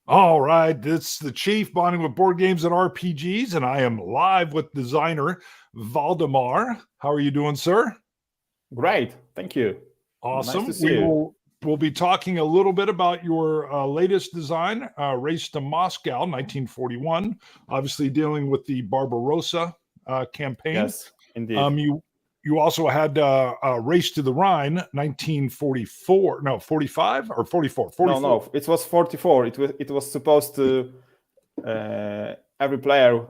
All right, it's the Chief bonding with board games and RPGs, and I am live with designer Valdemar. How are you doing, sir? Great, thank you. Nice to Awesome. see you. We'll be talking a little bit about your latest design, Race to Moscow, 1941. Obviously, dealing with the Barbarossa campaign. Yes, indeed. You also had Race to the Rhine, 1944. No, 45 or 44. No, 44. no, it was 44. It was supposed to. Every player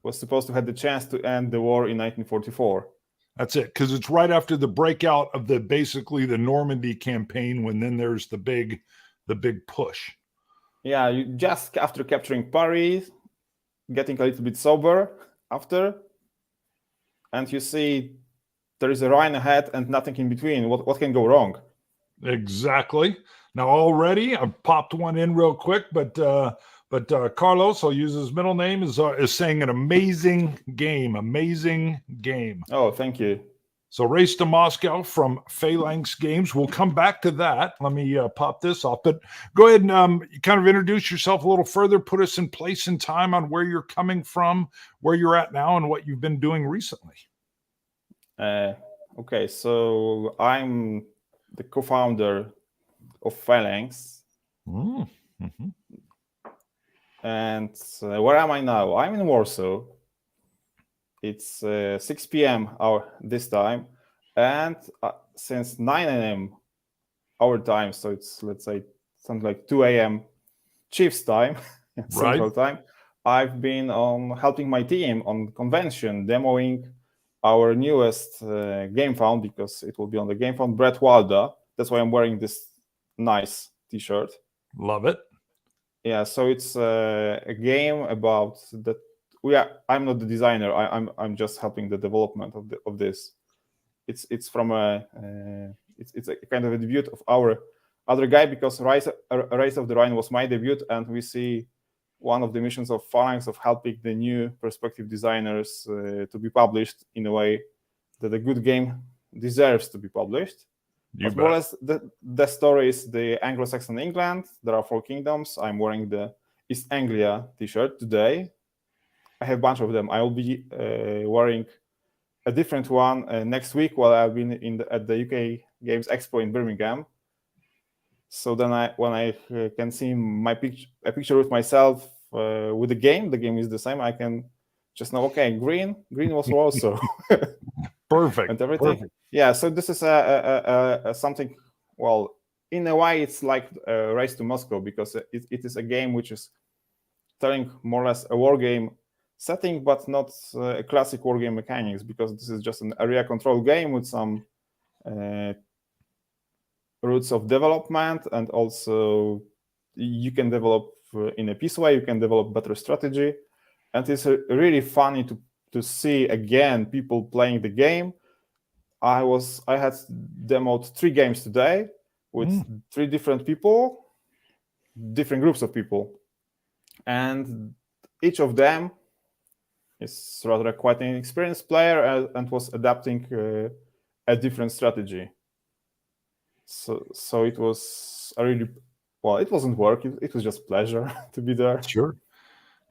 was supposed to have the chance to end the war in 1944. That's it, because it's right after the breakout of basically the Normandy campaign, when then there's the big push. Yeah, you just after capturing Paris, getting a little bit sober after, and you see there is a Rhine ahead and nothing in between. What can go wrong? Exactly. Now already I've popped one in real quick, but Carlos, I'll use his middle name, is saying an amazing game. Oh, thank you. So Race to Moscow from Phalanx Games. We'll come back to that. Let me pop this off. But go ahead and kind of introduce yourself a little further. Put us in place and time on where you're coming from, where you're at now, and what you've been doing recently. Okay, so I'm the co-founder of Phalanx. Mm-hmm. And where am I now? I'm in Warsaw. It's 6 p.m. this time, and since 9 a.m. our time, so it's, let's say, something like 2 a.m. Chiefs time, Central Time, I've been helping my team on convention, demoing our newest game found, because it will be on the game found, Brett Walda. That's why I'm wearing this nice t-shirt. Love it. Yeah, so it's a game about that. I'm not the designer. I'm just helping the development of this. It's from it's a kind of a debut of our other guy, because Race of the Rhine was my debut, and we see one of the missions of Phalanx of helping the new perspective designers to be published in a way that a good game deserves to be published. But more or less, the story is the Anglo-Saxon England. There are 4 kingdoms. I'm wearing the East Anglia t-shirt today. I have a bunch of them. I will be wearing a different one next week while I've been at the UK Games Expo in Birmingham. So then when I can see a picture with myself with the game is the same. I can just know, okay, green was also perfect and everything. Perfect. Yeah, so this is a something. Well, in a way, it's like a Race to Moscow, because it is a game which is telling more or less a war game setting, but not a classic war game mechanics, because this is just an area control game with some roots of development, and also you can develop in a peace way. You can develop better strategy, and it's really funny to see again people playing the game. I had demoed 3 games today with 3 different people, different groups of people, and each of them is rather quite an experienced player and was adapting a different strategy. So it was a really, well, it wasn't work. It was just pleasure to be there. Sure.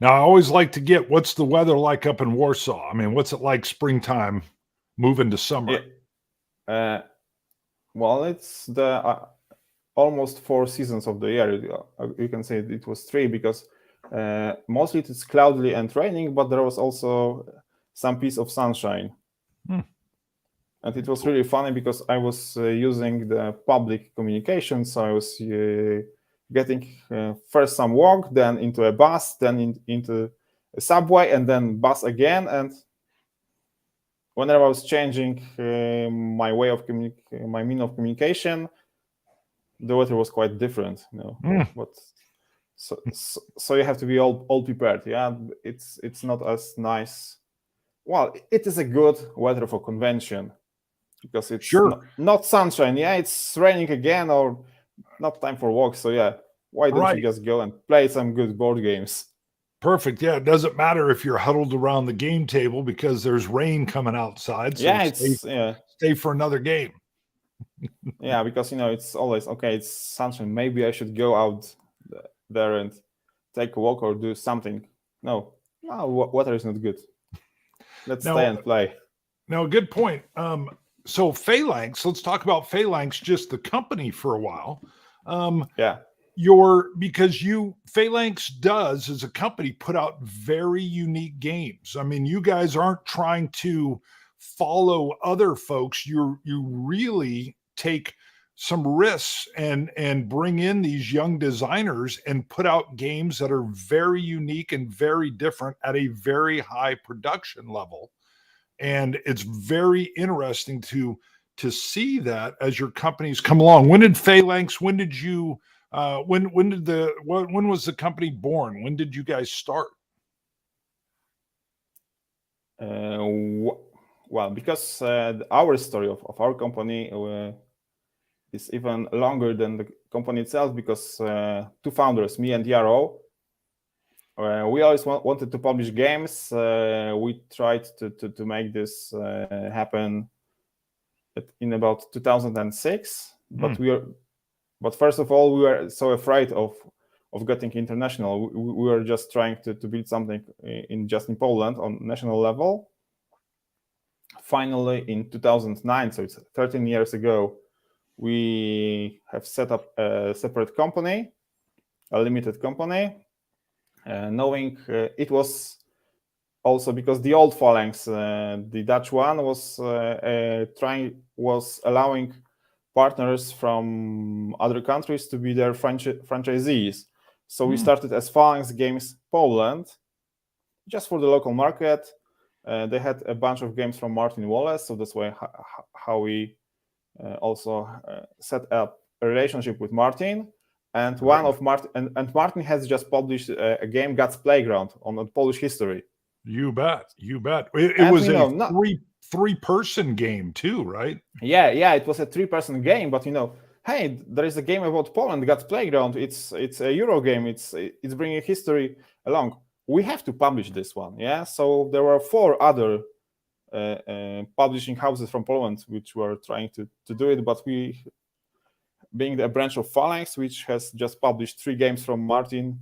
Now, I always like to get, what's the weather like up in Warsaw? I mean, what's it like springtime moving to summer? Well, it's the almost 4 seasons of the year. You can say it was 3, because mostly it's cloudy and raining, but there was also some piece of sunshine. And it was really funny, because I was using the public communication. So I was getting first some walk, then into a bus, then into a subway, and then bus again. And whenever I was changing my way of my mean of communication, the weather was quite different, But so you have to be all prepared. Yeah, it's not as nice. Well, it is a good weather for convention, because it's not sunshine. Yeah, it's raining again, or not time for walk. So yeah, why don't you just go and play some good board games? Perfect. Yeah, it doesn't matter if you're huddled around the game table, because there's rain coming outside. So yeah, stay for another game. Yeah, because it's always okay. It's sunshine. Maybe I should go out there and take a walk or do something. No, water is not good. Let's Now, stay and play. Now, good point. So Phalanx, let's talk about Phalanx, just the company for a while. Yeah. Because Phalanx does as a company put out very unique games. I mean, you guys aren't trying to follow other folks. You really take some risks and bring in these young designers and put out games that are very unique and very different at a very high production level. And it's very interesting to see that as your companies come along. When did Phalanx? When did you? When was the company born? When did you guys start? Well, because our story of our company is even longer than the company itself. Because two founders, me and Yaro, we always wanted to publish games. We tried to make this happen in about 2006, but first of all, we were so afraid of getting international. We were just trying to build something in Poland on national level. Finally, in 2009, so it's 13 years ago, we have set up a separate company, a limited company, knowing it was also because the old Phalanx, the Dutch one, was allowing partners from other countries to be their franchisees. So we started as Phalanx Games Poland, just for the local market. They had a bunch of games from Martin Wallace, so that's why how we also set up a relationship with Martin. And one of Martin and Martin has just published a game, God's Playground, on Polish history. You bet. It was a three-person game too, right? Yeah, it was a 3-person game, but hey, there is a game about Poland, God's Playground. It's a Euro game. It's bringing history along. We have to publish this one, yeah. So there were 4 other publishing houses from Poland which were trying to do it, but we, being a branch of Phalanx, which has just published 3 games from Martin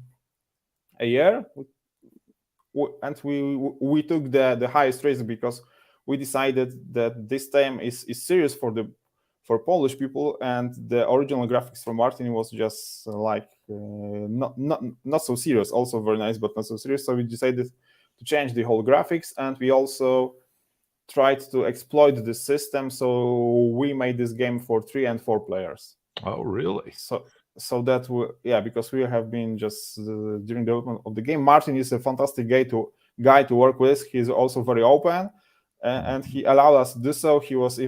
a year, and we took the highest risk because we decided that this time is serious for Polish people, and the original graphics from Martin was just not so serious. Also very nice, but not so serious. So we decided to change the whole graphics, and we also tried to exploit the system. So we made this game for 3 and 4 players. Oh, really? So that because we have been just during the development of the game. Martin is a fantastic guy to work with. He's also very open, and he allowed us to do so. He was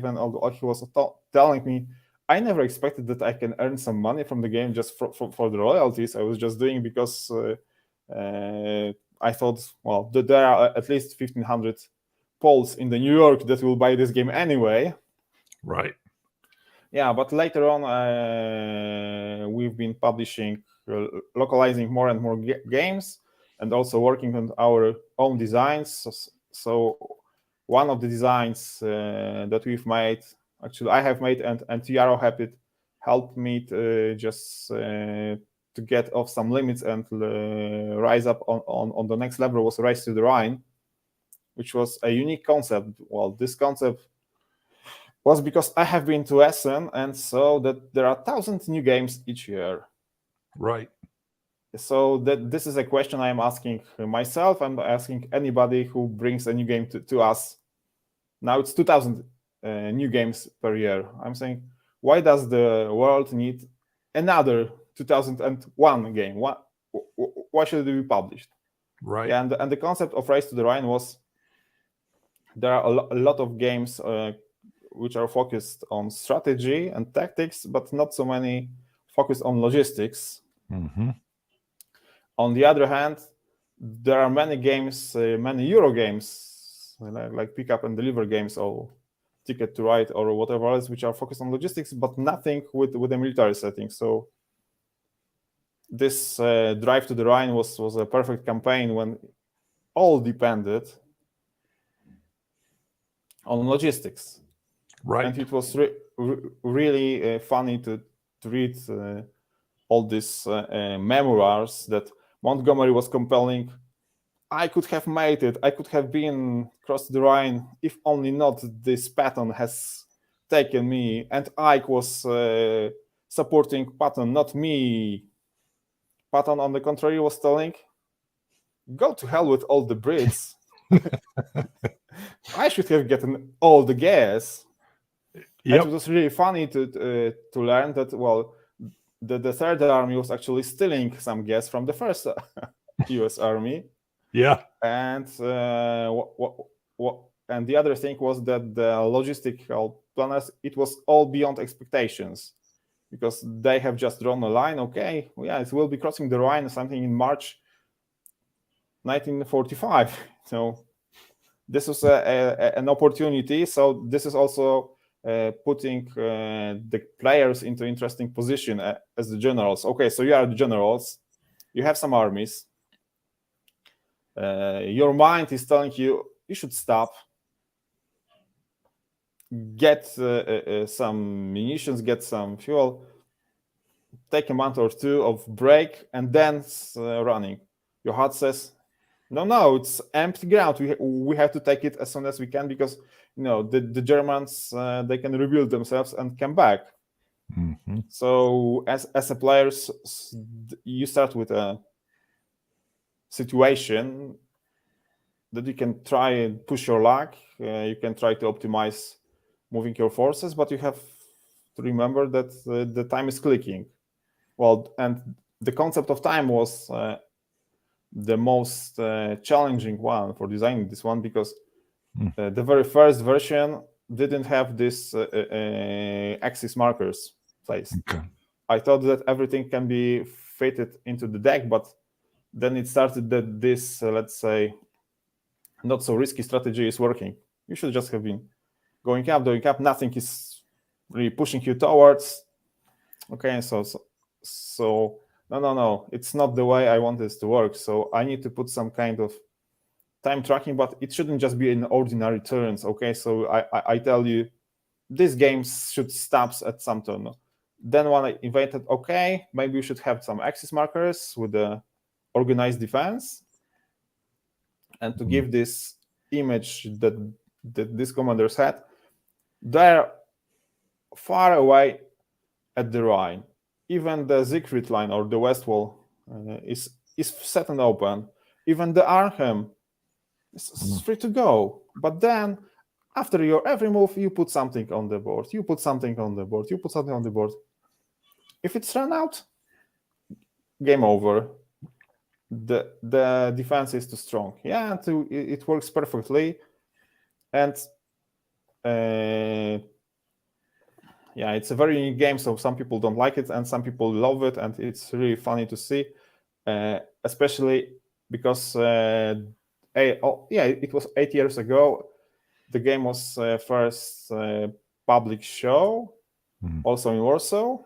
telling me, I never expected that I can earn some money from the game just for the royalties. I was just doing because I thought, well, there are at least 1,500 Poles in the New York that will buy this game anyway. Right. Yeah, but later on, we've been publishing, localizing more and more games, and also working on our own designs. So one of the designs that we've made, actually I have made, and Yaro helped me to to get off some limits and rise up on the next level, was Race to the Rhine, which was a unique concept. Well, this concept was because I have been to Essen and saw that there are 1,000 new games each year. Right. So this is a question I am asking myself. I'm asking anybody who brings a new game to us. Now it's 2,000 new games per year. I'm saying, why does the world need another 2001 game? Why should it be published? Right. Yeah, and the concept of Race to the Rhine was, there are a lot of games which are focused on strategy and tactics, but not so many focused on logistics. Mm-hmm. On the other hand, there are many games, many Euro games, like pick up and deliver games or Ticket to Ride or whatever else, which are focused on logistics, but nothing with a military setting. So this Drive to the Rhine was a perfect campaign when all depended on logistics. Right. And it was really funny to read all these memoirs that Montgomery was compelling. I could have made it. I could have been across the Rhine if only not this Patton has taken me. And Ike was supporting Patton, not me. Patton, on the contrary, was telling, go to hell with all the Brits. I should have gotten all the gas. Yep. It was really funny to learn that, well, the Third Army was actually stealing some gas from the First US Army. Yeah. And and the other thing was that the logistical planners, it was all beyond expectations, because they have just drawn a line. Okay, yeah, it will be crossing the Rhine something in March 1945. So this was an opportunity. So this is also putting the players into interesting position as the generals. Okay, so you are the generals, you have some armies. Your mind is telling you should stop, get some munitions, get some fuel, take a month or two of break, and then running. Your heart says, no, it's empty ground. We have to take it as soon as we can, because the Germans, they can rebuild themselves and come back. Mm-hmm. So as a player, you start with a situation that you can try and push your luck. You can try to optimize moving your forces, but you have to remember that the time is clicking. Well, and the concept of time was the most challenging one for designing this one, because the very first version didn't have this axis markers placed. Okay. I thought that everything can be fitted into the deck, but then it started that this, let's say, not so risky strategy is working. You should just have been going up. Nothing is really pushing you towards. Okay, so no, it's not the way I want this to work. So I need to put some kind of time tracking, but it shouldn't just be in ordinary turns. Okay, so I tell you, this game should stop at some turn. Then when I invented, okay, maybe we should have some axis markers with the organized defense, and to give this image that these commanders had, they're far away at the Rhine. Even the Siegfried line, or the West Wall, is set and open. Even the Arnhem is free to go. But then, after your every move, you put something on the board. You put something on the board. You put something on the board. If it's run out, game over. The defense is too strong. Yeah, it works perfectly. And yeah, it's a very unique game, so some people don't like it and some people love it, and it's really funny to see, especially because it was 8 years ago. The game was first public show, also in Warsaw,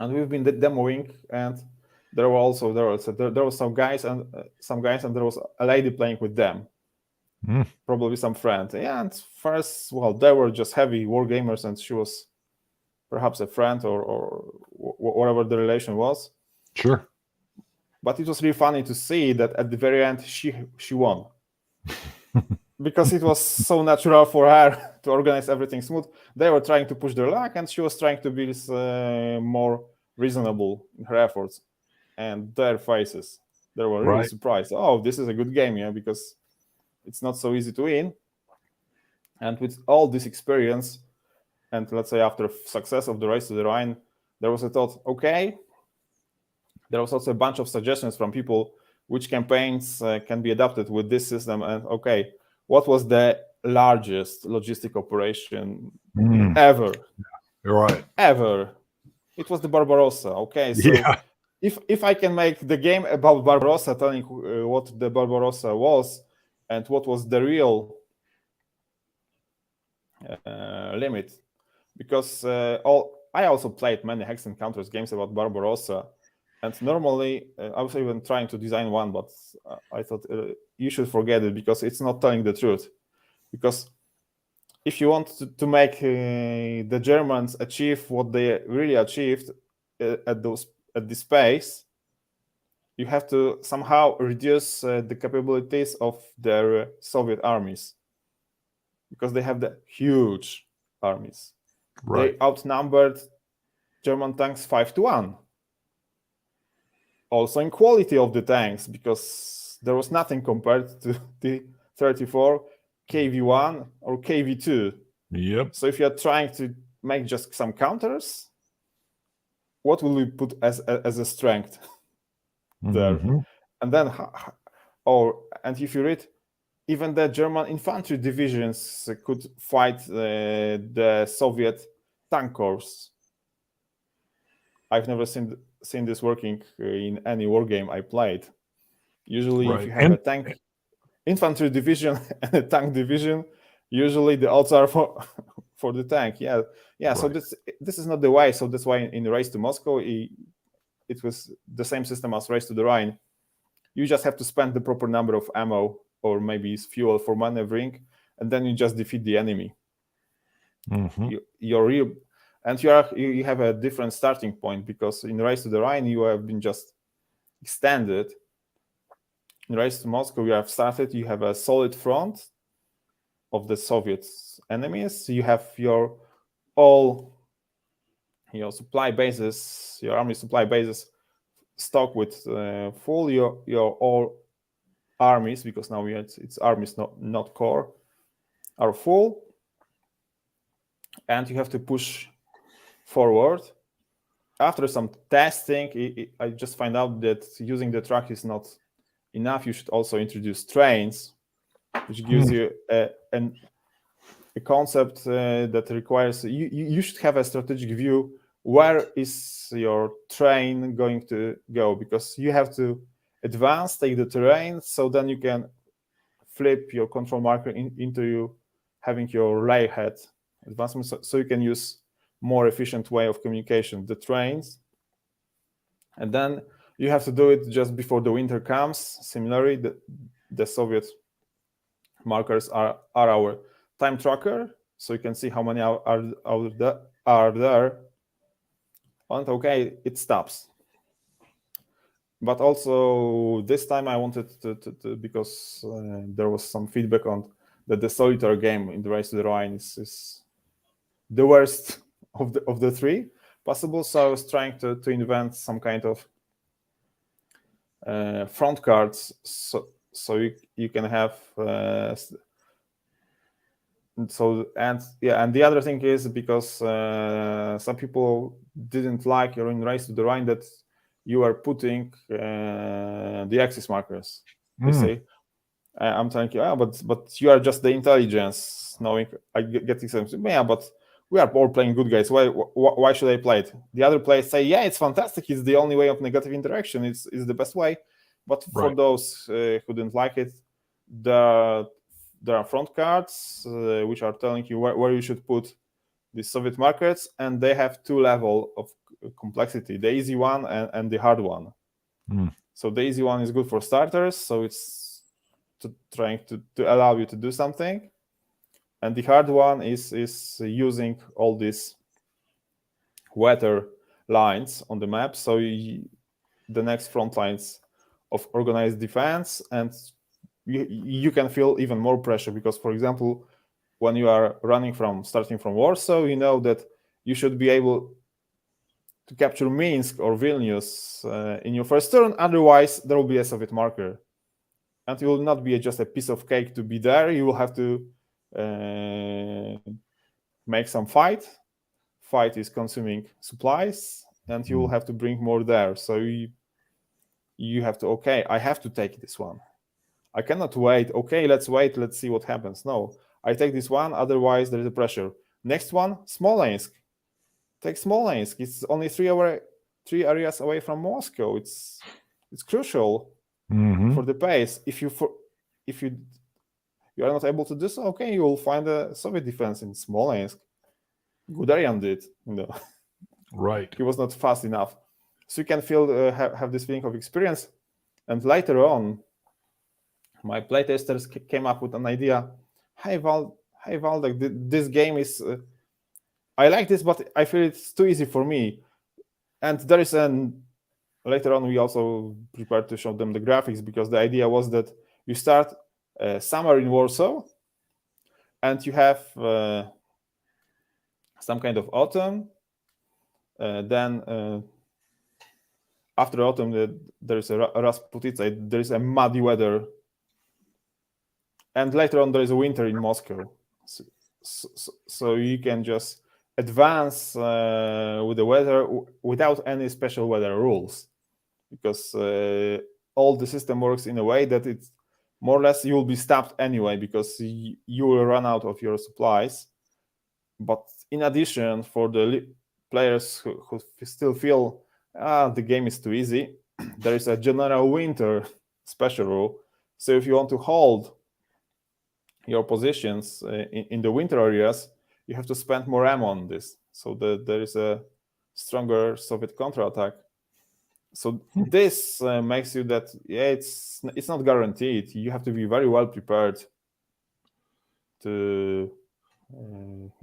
and we've been demoing, and there were some guys and there was a lady playing with them. Probably some friend. Yeah, and first, well, they were just heavy war gamers, and she was perhaps a friend or whatever the relation was. Sure. But it was really funny to see that at the very end she won. Because it was so natural for her to organize everything smooth. They were trying to push their luck, and she was trying to be more reasonable in her efforts. And their faces, they were really surprised. Oh, this is a good game, yeah, because it's not so easy to win. And with all this experience, and let's say after success of the Race to the Rhine, there was a thought, okay, there was also a bunch of suggestions from people which campaigns can be adapted with this system. And okay, what was the largest logistic operation ever? You're right. Ever. It was the Barbarossa. Okay, so if I can make the game about Barbarossa, telling what the Barbarossa was and what was the real limit, because I also played many Hex Encounters games about Barbarossa, and normally I was even trying to design one, but I thought you should forget it, because it's not telling the truth. Because if you want to make the Germans achieve what they really achieved at this pace, you have to somehow reduce the capabilities of their Soviet armies, because they have the huge armies. Right. They outnumbered German tanks 5-1. Also in quality of the tanks, because there was nothing compared to the 34 KV1 or KV2. Yep. So if you're trying to make just some counters, what will we put as a strength there? And then, and if you read, even the German infantry divisions could fight the Soviet tank corps. I've never seen this working in any war game I played. Usually, if you have a tank infantry division and a tank division, usually the odds are for the tank. Yeah. Right. So this is not the way. So that's why in Race to Moscow, it was the same system as Race to the Rhine. You just have to spend the proper number of ammo or maybe fuel for maneuvering, and then you just defeat the enemy. You're real. And you have a different starting point, because in Race to the Rhine, you have been just extended. In Race to Moscow, you have started, you have a solid front of the Soviet enemies. You have all your supply bases, your army supply bases stocked with full. Your all armies, because now it's armies, not core, are full. And you have to push forward. After some testing, I just find out that using the truck is not enough. You should also introduce trains, which gives you a concept that requires you should have a strategic view. Where is your train going to go? Because you have to advance, take the terrain, so then you can flip your control marker into you having your layhead advancement, so you can use more efficient way of communication, the trains. And then you have to do it just before the winter comes. Similarly, the Soviet markers are our time tracker, so you can see how many are there. And okay, it stops. But also this time I wanted to because there was some feedback on that the solitaire game in the Race to the Rhine is the worst of the three possible. So I was trying to invent some kind of front cards, so you can have and the other thing is, because some people didn't like in Race to the Rhine that you are putting the axis markers. They say, I'm telling you, but you are just the intelligence knowing. I get this. Yeah, but we are all playing good guys. Why should I play it? The other players say, yeah, it's fantastic. It's the only way of negative interaction. It's the best way. But for those who didn't like it, there are front cards which are telling you where you should put the Soviet markers, and they have two levels of complexity: the easy one and the hard one. So the easy one is good for starters, so it's trying to allow you to do something, and the hard one is using all these weather lines on the map, so the next front lines of organized defense, and you can feel even more pressure, because, for example, when you are starting from Warsaw, you know that you should be able to capture Minsk or Vilnius in your first turn. Otherwise, there will be a Soviet marker, and it will not be just a piece of cake to be there. You will have to make some fight. Fight is consuming supplies, and you will have to bring more there. So you have to, okay, I have to take this one. I cannot wait. Okay, let's wait. Let's see what happens. No, I take this one. Otherwise, there is a pressure. Next one, Smolensk. Take Smolensk. It's only 3 areas away from Moscow. It's crucial for the pace. If you are not able to do so, okay, you will find a Soviet defense in Smolensk. Guderian did, Right. He was not fast enough. So you can feel have this feeling of experience. And later on, my playtesters came up with an idea. Hey Waldek, this game is. I like this, but I feel it's too easy for me. And there is an later on we also prepared to show them the graphics, because the idea was that you start summer in Warsaw, and you have some kind of autumn. Then after autumn, there is a Rasputica, there is a muddy weather, and later on there is a winter in Moscow. So you can just advance with the weather without any special weather rules, because all the system works in a way that it's more or less you will be stopped anyway, because you will run out of your supplies. But in addition, for the players who still feel the game is too easy, there is a general winter special rule. So if you want to hold your positions in the winter areas, you have to spend more ammo on this. So there is a stronger Soviet counterattack. So this makes you that it's not guaranteed. You have to be very well prepared to.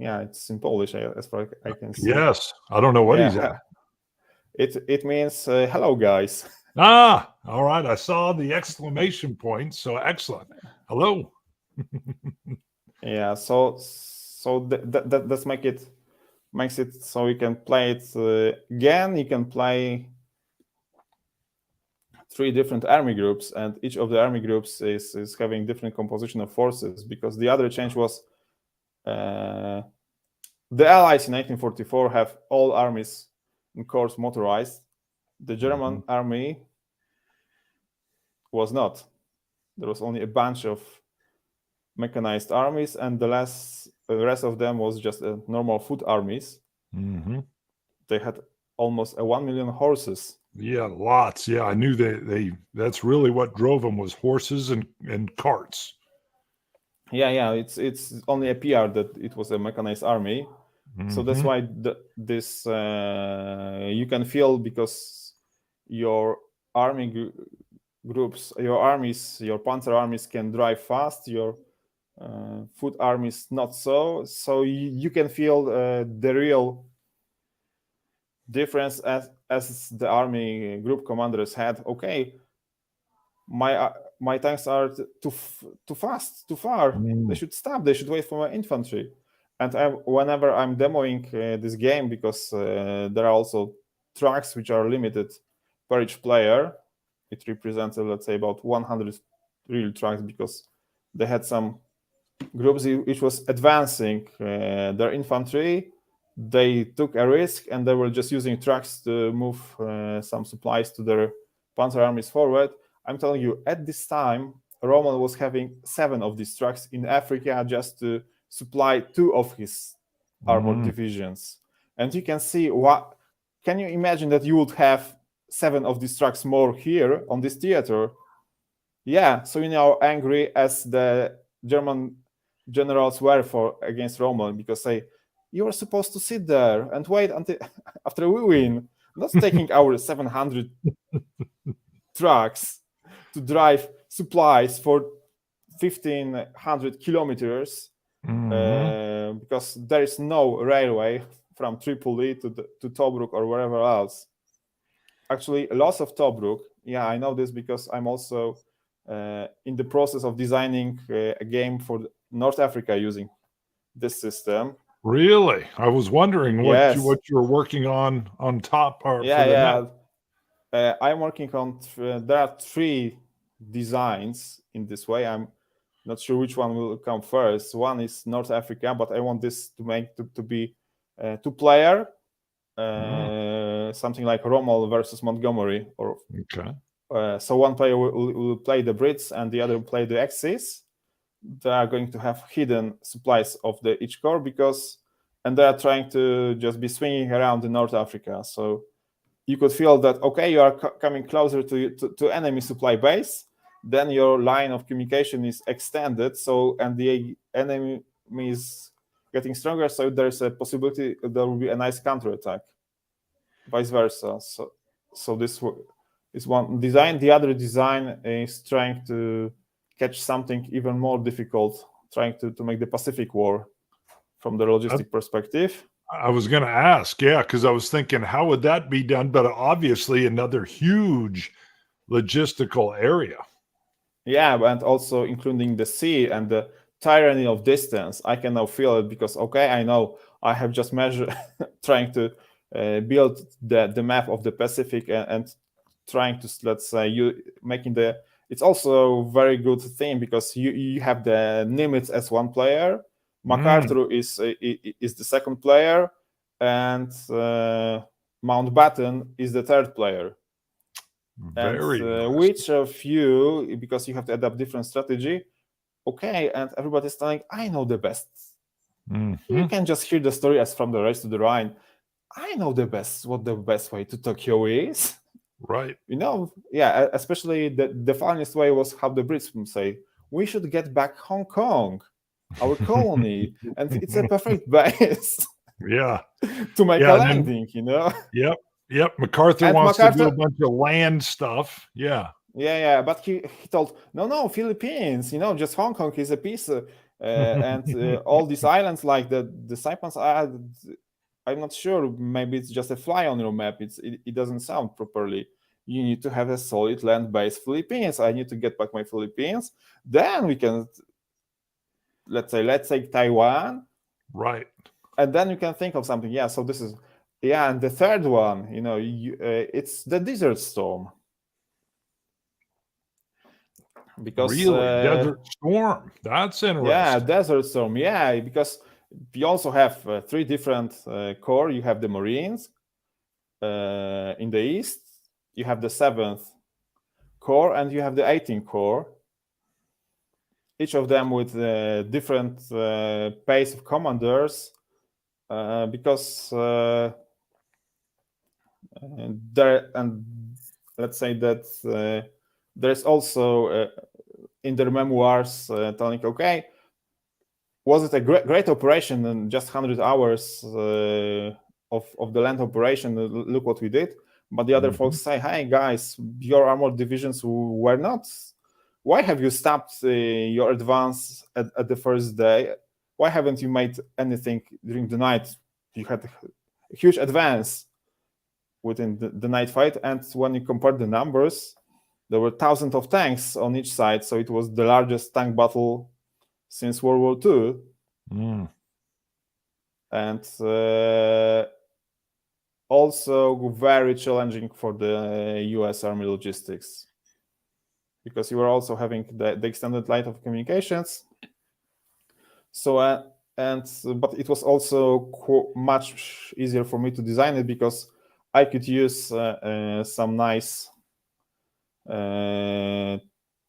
It's in Polish as far as I can see. Yes, I don't know what he's at. It means hello, guys. Ah, all right. I saw the exclamation point. So excellent. Hello. Yeah. So that's makes it so you can play it again. You can play 3 different army groups, and each of the army groups is having different composition of forces, because the other change was the Allies in 1944 have all armies in corps motorized. The German army was not. There was only a bunch of mechanized armies, and the rest of them was just normal foot armies. Mm-hmm. They had almost 1 million horses. Yeah, lots. Yeah, I knew that's really what drove them, was horses and carts. Yeah. It's only a PR that it was a mechanized army. Mm-hmm. So that's why this you can feel, because your army groups, your armies, your panzer armies can drive fast. Your foot armies not so. So you can feel the real difference as the army group commanders had. Okay, my tanks are too fast, too far. They should stop. They should wait for my infantry. And whenever I'm demoing this game, because there are also trucks which are limited per each player, it represents, let's say, about 100 real trucks, because they had some groups which was advancing their infantry. They took a risk, and they were just using trucks to move some supplies to their panzer armies forward. I'm telling you, at this time, Roman was having 7 of these trucks in Africa just to supply 2 of his armored divisions. And you can see can you imagine that you would have 7 of these trucks more here on this theater? Yeah, so angry as the German generals were against Roman, because you are supposed to sit there and wait until after we win, not taking our 700 trucks to drive supplies for 1,500 kilometers, because there is no railway from Tripoli to Tobruk or wherever else. Actually, loss of Tobruk. Yeah, I know this because I'm also in the process of designing a game for North Africa using this system. Really? I was wondering what you were working on top. Or I'm working on. There are 3 designs in this way. I'm not sure which one will come first. One is North Africa, but I want this to be 2-player, something like Rommel versus Montgomery. So one player will play the Brits, and the other will play the Axis. They are going to have hidden supplies of each corps, and they are trying to just be swinging around in North Africa. So you could feel that, okay, you are coming closer to enemy supply base, then your line of communication is extended, and the enemy is getting stronger, so there's a possibility there will be a nice counterattack, vice versa. So this is one design. The other design is trying to catch something even more difficult, trying to make the Pacific War from the logistic perspective. I was going to ask, yeah, because I was thinking, how would that be done? But obviously, another huge logistical area. Yeah, and also including the sea and the tyranny of distance. I can now feel it because, okay, I know I have just measured, trying to build the map of the Pacific and trying to, let's say, you making the. It's also a very good thing because you have the Nimitz as one player, MacArthur is the second player, and Mountbatten is the third player. Very And which of you, because you have to adapt different strategy, okay, and everybody's telling, I know the best. You can just hear the story as from the race to the Rhine. I know the best, what the best way to Tokyo is. Right. You know, yeah, especially the funniest way was how the Brits say, we should get back Hong Kong, our colony, and it's a perfect base. Yeah. To make a landing, you know? Yep. MacArthur and wants to do a bunch of land stuff. Yeah. Yeah. But he told, no, Philippines, you know, just Hong Kong is a piece. And all these islands like the Saipans are, I'm not sure. Maybe it's just a fly on your map. It doesn't sound properly. You need to have a solid land-based Philippines. I need to get back my Philippines. Then we can, let's say Taiwan. Right. And then you can think of something. Yeah, so this is, yeah, and the third one, you know, it's the Desert Storm. Because really, Desert Storm. That's interesting. Yeah, Desert Storm. Yeah, because we also have 3 different corps. You have the Marines in the east. You have the 7th Corps, and you have the 18th Corps. Each of them with different pace of commanders, because there, and let's say that there's also in their memoirs telling, okay, was it a great operation in just 100 hours of the land operation? Look what we did. But the other folks say, hey guys, your armored divisions were not. Why have you stopped your advance at the first day? Why haven't you made anything during the night? You had a huge advance within the night fight. And when you compare the numbers, there were thousands of tanks on each side. So it was the largest tank battle since World War II. And also very challenging for the US Army logistics, because you were also having the extended line of communications. So but it was also much easier for me to design it, because I could use some nice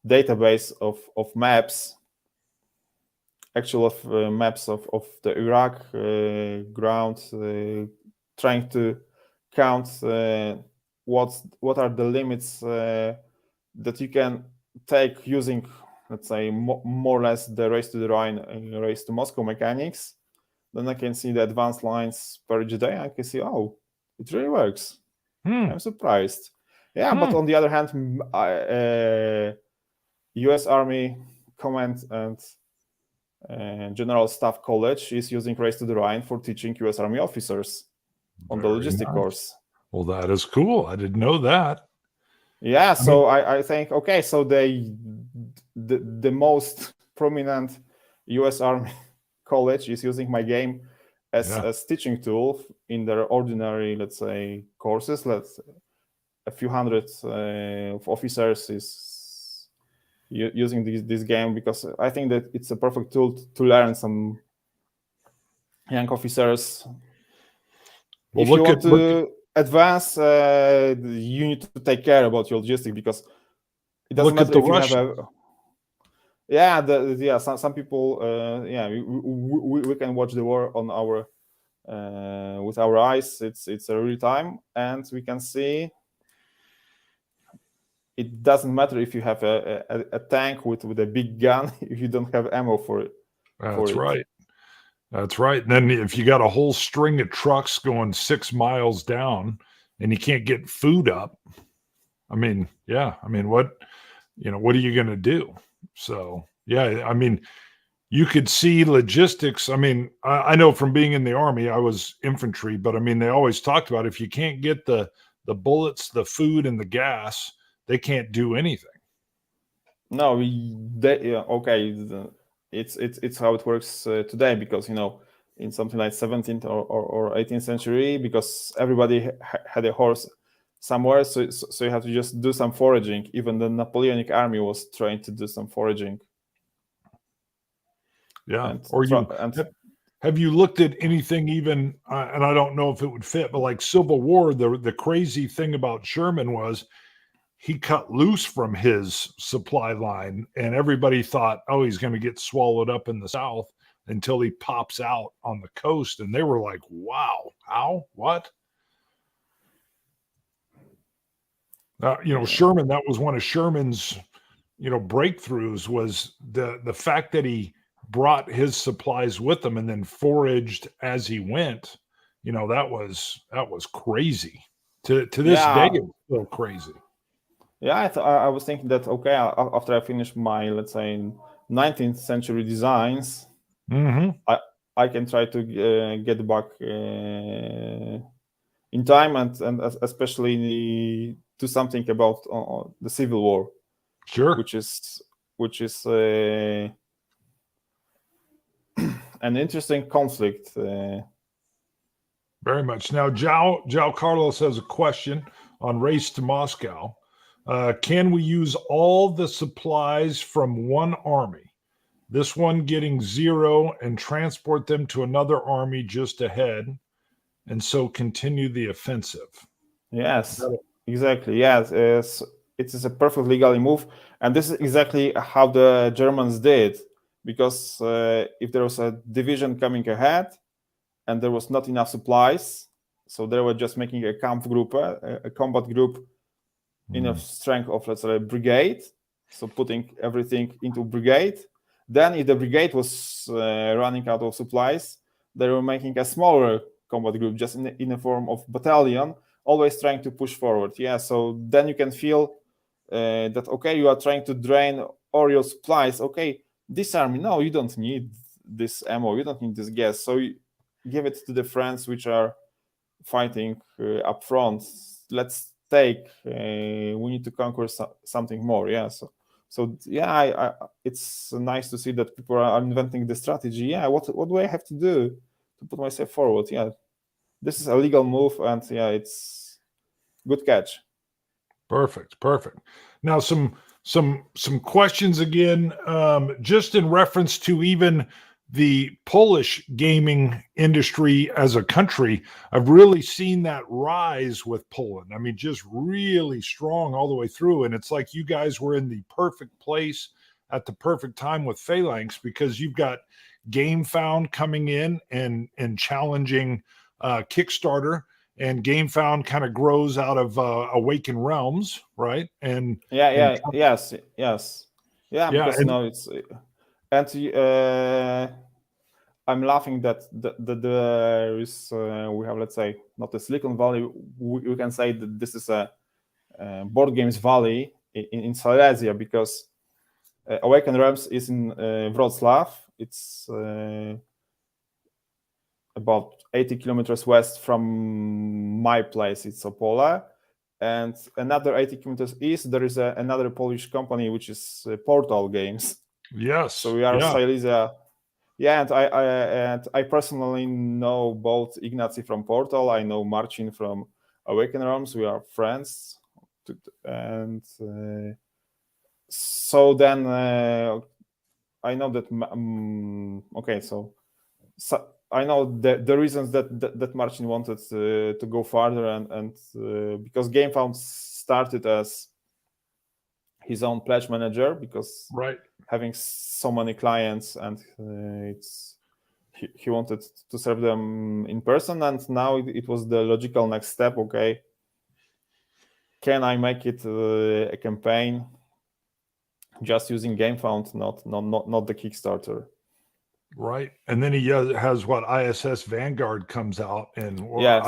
database of maps, actual maps of the Iraq ground, trying to count what are the limits that you can take using, let's say, more or less the race to the Rhine, race to Moscow mechanics. Then I can see the advanced lines per each day. I can see, oh, it really works. I'm surprised. Yeah, but on the other hand, US Army Command and General Staff College is using Race to the Rhine for teaching US Army officers on the logistic course. Well, that is cool. I didn't know that. Yeah, so I think, okay, so the most prominent US Army college is using my game as a teaching tool in their ordinary, let's say, courses. A few hundred of officers is using this game, because I think that it's a perfect tool to learn some young officers. Well, if you want to advance, you need to take care about your logistics, because it doesn't matter if you have a some people we can watch the war on our with our eyes. It's a real time, and we can see it doesn't matter if you have a tank with a big gun if you don't have ammo for it. That's right. That's right. And then if you got a whole string of trucks going 6 miles down and you can't get food up, I mean, what are you going to do? So, yeah, I mean, you could see logistics. I mean, I know from being in the Army, I was infantry, but I mean, they always talked about if you can't get the bullets, the food, and the gas, they can't do anything. No, okay, it's how it works today, because in something like 17th or 18th century, because everybody had a horse somewhere, so you have to just do some foraging. Even the Napoleonic army was trained to do some foraging. Yeah. Have you looked at anything even, and I don't know if it would fit, but like Civil War, the crazy thing about Sherman was he cut loose from his supply line, and everybody thought, oh, he's going to get swallowed up in the South, until he pops out on the coast. And they were like, wow, how, what? Sherman, that was one of Sherman's, breakthroughs, was the fact that he brought his supplies with him and then foraged as he went. That was crazy. To this day, it's still crazy. Yeah, I was thinking that, okay, after I finish my, let's say, 19th century designs, I can try to get back in time and especially do something about the Civil War. Sure. Which is an interesting conflict. Very much. Now, João Carlos has a question on Race to Moscow. Can we use all the supplies from one army, this one getting 0, and transport them to another army just ahead, and so continue the offensive? Yes, exactly. Yes, it is a perfect legal move, and this is exactly how the Germans did. Because if there was a division coming ahead and there was not enough supplies, so they were just making a combat group enough strength of, let's say, a brigade, so putting everything into brigade. Then if the brigade was running out of supplies, they were making a smaller combat group, just in a form of battalion, always trying to push forward. Yeah, so then you can feel that, okay, you are trying to drain all your supplies. Okay, this army, no, you don't need this ammo, you don't need this gas, so you give it to the friends which are fighting up front. Let's take, we need to conquer something more. Yeah, so yeah, it's nice to see that people are inventing the strategy. Yeah, what do I have to do to put myself forward? Yeah, this is a legal move, and yeah, it's good catch. Perfect. Now some questions again, just in reference to even the Polish gaming industry as a country. I've really seen that rise with Poland. I mean, just really strong all the way through. And it's like you guys were in the perfect place at the perfect time with Phalanx, because you've got GameFound coming in and Challenging Kickstarter. And GameFound kind of grows out of Awaken Realms, right? And yes, because it's, and I'm laughing that there is we have, let's say, not a Silicon Valley. We can say that this is a board games valley in Silesia, because Awaken Realms is in Wrocław. It's about 80 kilometers west from my place. It's Opole, and another 80 kilometers east there is another Polish company, which is Portal Games. Yes. So we are Silesia. Yeah, and I personally know both Ignacy from Portal. I know Marcin from Awaken Realms. We are friends, and so then I know that. Okay, so I know the reasons that Marcin wanted to go farther, and because GameFound started as his own pledge manager, because having so many clients, and he wanted to serve them in person, and now it was the logical next step. Okay, can I make it a campaign just using GameFound, not the Kickstarter? Right. And then he has what, ISS Vanguard comes out, and yes.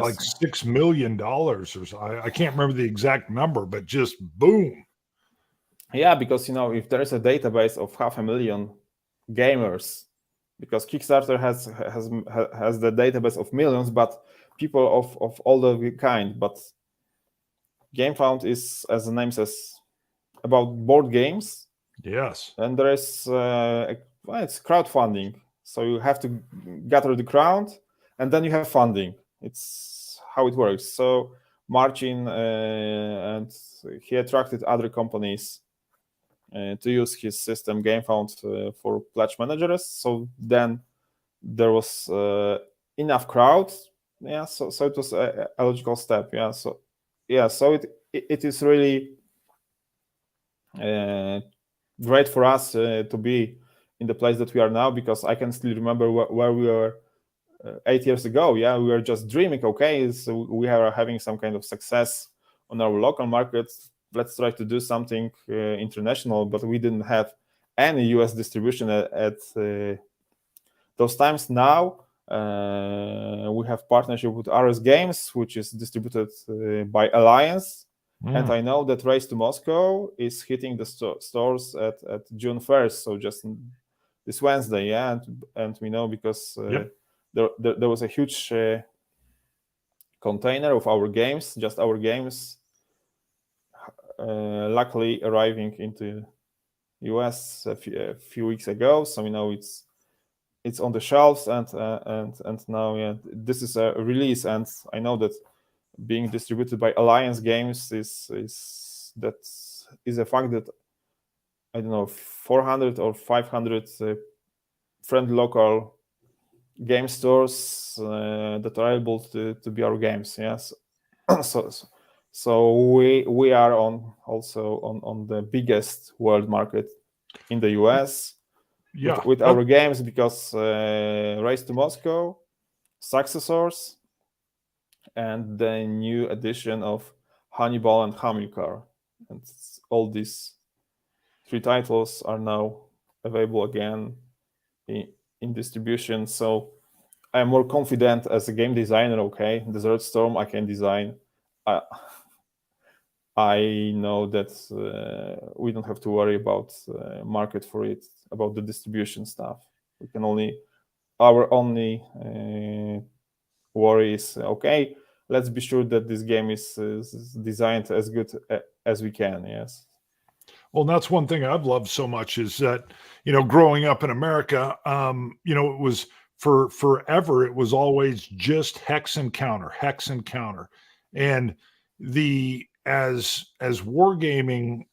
like $6 million or so. I can't remember the exact number, but just boom. Yeah, because if there is a database of 500,000 gamers, because Kickstarter has the database of millions, but people of all the kind. But GameFound is, as the name says, about board games. Yes. And there is it's crowdfunding. So you have to gather the crowd, and then you have funding. It's how it works. So Marcin and he attracted other companies to use his system GameFound for pledge managers. So then there was enough crowd. Yeah. So it was a logical step. Yeah. So it is really great for us to be in the place that we are now, because I can still remember where we were 8 years ago. Yeah, we were just dreaming. Okay, so we are having some kind of success on our local markets. Let's try to do something international, but we didn't have any US distribution at those times. Now we have partnership with RS Games, which is distributed by Alliance. And I know that Race to Moscow is hitting the stores at June 1st, so just this Wednesday, yeah. And we know because there was a huge container of our games, just our games, luckily arriving into US a few weeks ago. So we know it's on the shelves, and now this is a release, and I know that being distributed by Alliance Games is a fact that, I don't know, 400 or 500 friendly local game stores that are able to be our games. Yes, so we are also on the biggest world market in the US with our games, because Race to Moscow, Successors, and the new edition of Hannibal and Hamilcar. And all these 3 titles are now available again in distribution. So I'm more confident as a game designer. Okay, Desert Storm I can design. I know that we don't have to worry about market for it, about the distribution stuff. We can our only worry is, okay, let's be sure that this game is designed as good as we can. Yes. Well, that's one thing I've loved so much, is that, growing up in America, it was forever, it was always just hex and counter. And as wargaming,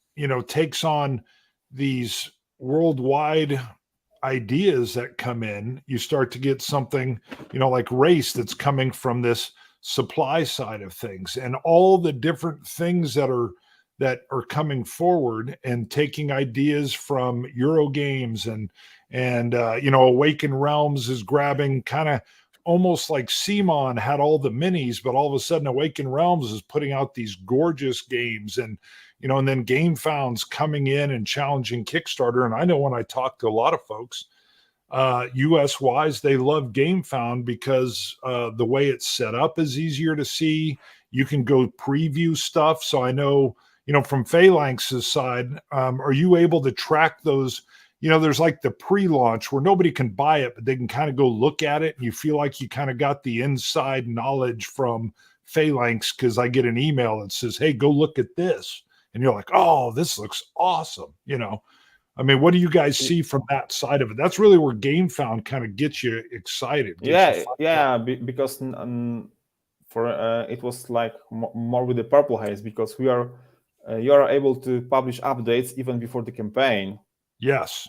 takes on these worldwide ideas that come in, you start to get something, like Race, that's coming from this supply side of things, and all the different things that are coming forward, and taking ideas from Euro games, and Awaken Realms is grabbing, kind of almost like Simon had all the minis, but all of a sudden Awaken Realms is putting out these gorgeous games, and then GameFound's coming in and challenging Kickstarter. And I know when I talk to a lot of folks, US wise, they love GameFound because the way it's set up is easier to see. You can go preview stuff. So I know, from Phalanx's side, are you able to track those? There's like the pre-launch where nobody can buy it, but they can kind of go look at it, and you feel like you kind of got the inside knowledge from Phalanx, because I get an email that says, hey, go look at this. And you're like, oh, this looks awesome. I mean, what do you guys see from that side of it? That's really where GameFound kind of gets you excited. Because it was like more with the Purple Haze, because you are able to publish updates even before the campaign. Yes.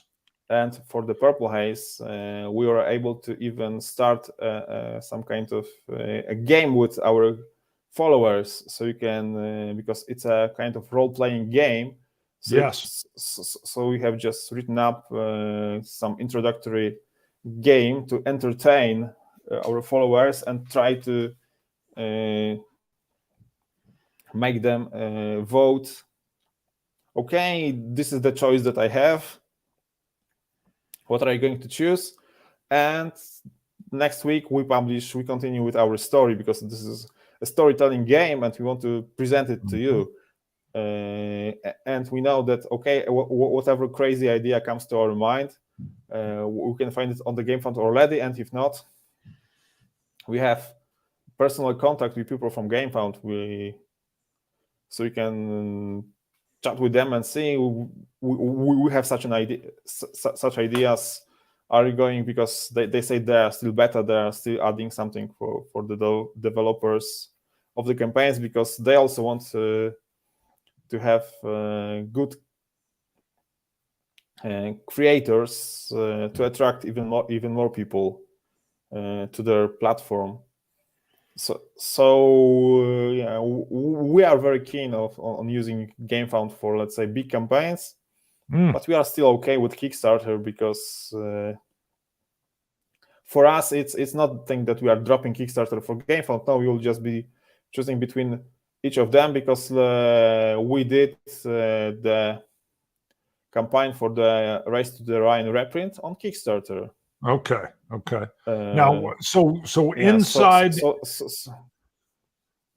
And for the Purple Haze, we were able to even start some kind of a game with our followers, so you can because it's a kind of role-playing game. So yes. So we have just written up some introductory game to entertain our followers and try to make them vote. Okay, this is the choice that I have. What are you going to choose? And next week we continue with our story, because this is a storytelling game and we want to present it to you. And we know that, okay, whatever crazy idea comes to our mind, we can find it on the GameFound already, and if not, we have personal contact with people from GameFound. So we can chat with them and see we have such an idea, such ideas are going, because they say they are still better, they are still adding something for the developers of the campaigns, because they also want to have good creators to attract even more people to their platform. So yeah, we are very keen on using GameFound for, let's say, big campaigns, but we are still okay with Kickstarter, because for us it's not thing that we are dropping Kickstarter for GameFound. No, we will just be choosing between each of them, because we did the campaign for the Race to the Rhine reprint on Kickstarter. Okay. Now, so yeah, inside.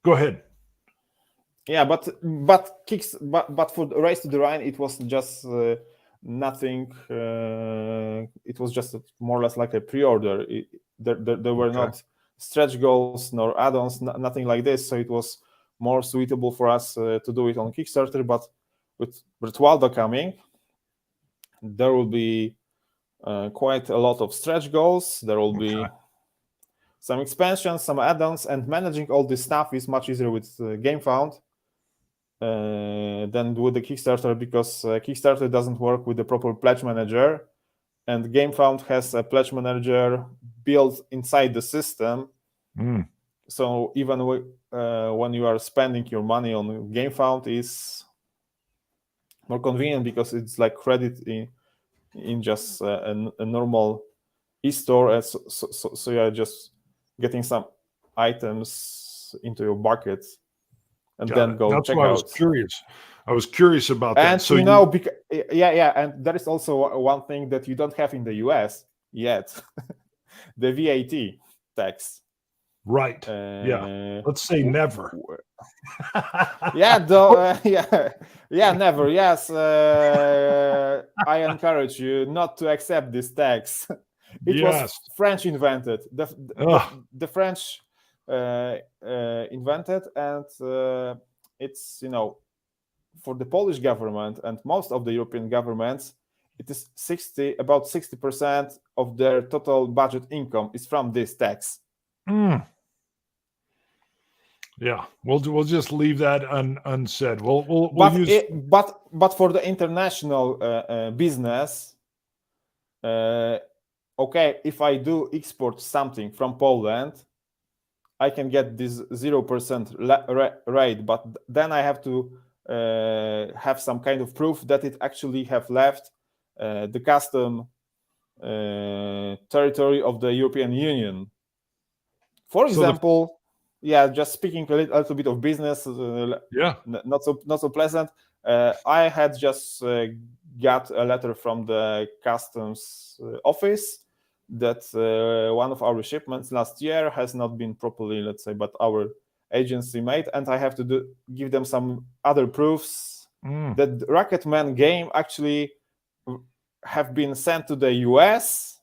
Go ahead. Yeah, but for the Race to the Rhine, it was just nothing. It was just more or less like a pre-order. There were not stretch goals nor add-ons, nothing like this. So it was more suitable for us to do it on Kickstarter. But with Virtualdo coming, there will be quite a lot of stretch goals. There will be some expansions, some add-ons, and managing all this stuff is much easier with GameFound than with the Kickstarter, because Kickstarter doesn't work with the proper pledge manager, and GameFound has a pledge manager built inside the system. So even when you are spending your money on GameFound, is more convenient, because it's like credit in just a normal e-store. So you are just getting some items into your bucket and then go That's check why out. I was curious about that. And so and there is also one thing that you don't have in the US yet: the VAT tax. Right. Let's say never. Never. Yes. I encourage you not to accept this tax. It was French invented. The French invented, and it's, for the Polish government and most of the European governments, it is about 60% of their total budget income is from this tax. Yeah, we'll just leave that unsaid. We'll use. But for the international business, okay, if I do export something from Poland, I can get this 0% rate, but then I have to have some kind of proof that it actually have left the custom territory of the European Union. For example, just speaking a little bit of business, not so pleasant. I had just got a letter from the customs office that one of our shipments last year has not been properly, let's say, but our agency made, and I have to give them some other proofs that the Rocketman game actually have been sent to the US,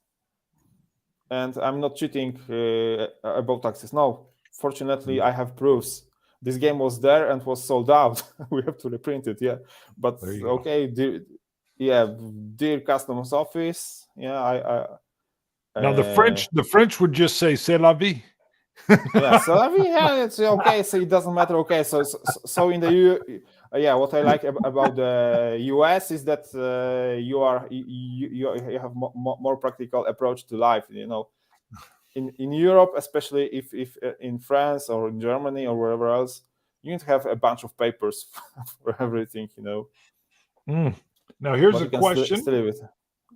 and I'm not cheating about taxes. No. Fortunately, I have proofs. This game was there and was sold out. We have to reprint it, But okay, dear customs office, now the French would just say "c'est la vie." C'est la vie. It's okay. So it doesn't matter. Okay, so in the what I like about the US is that you have more practical approach to life. In Europe, especially if in France or in Germany or wherever else, you need to have a bunch of papers for everything, Now here's a question.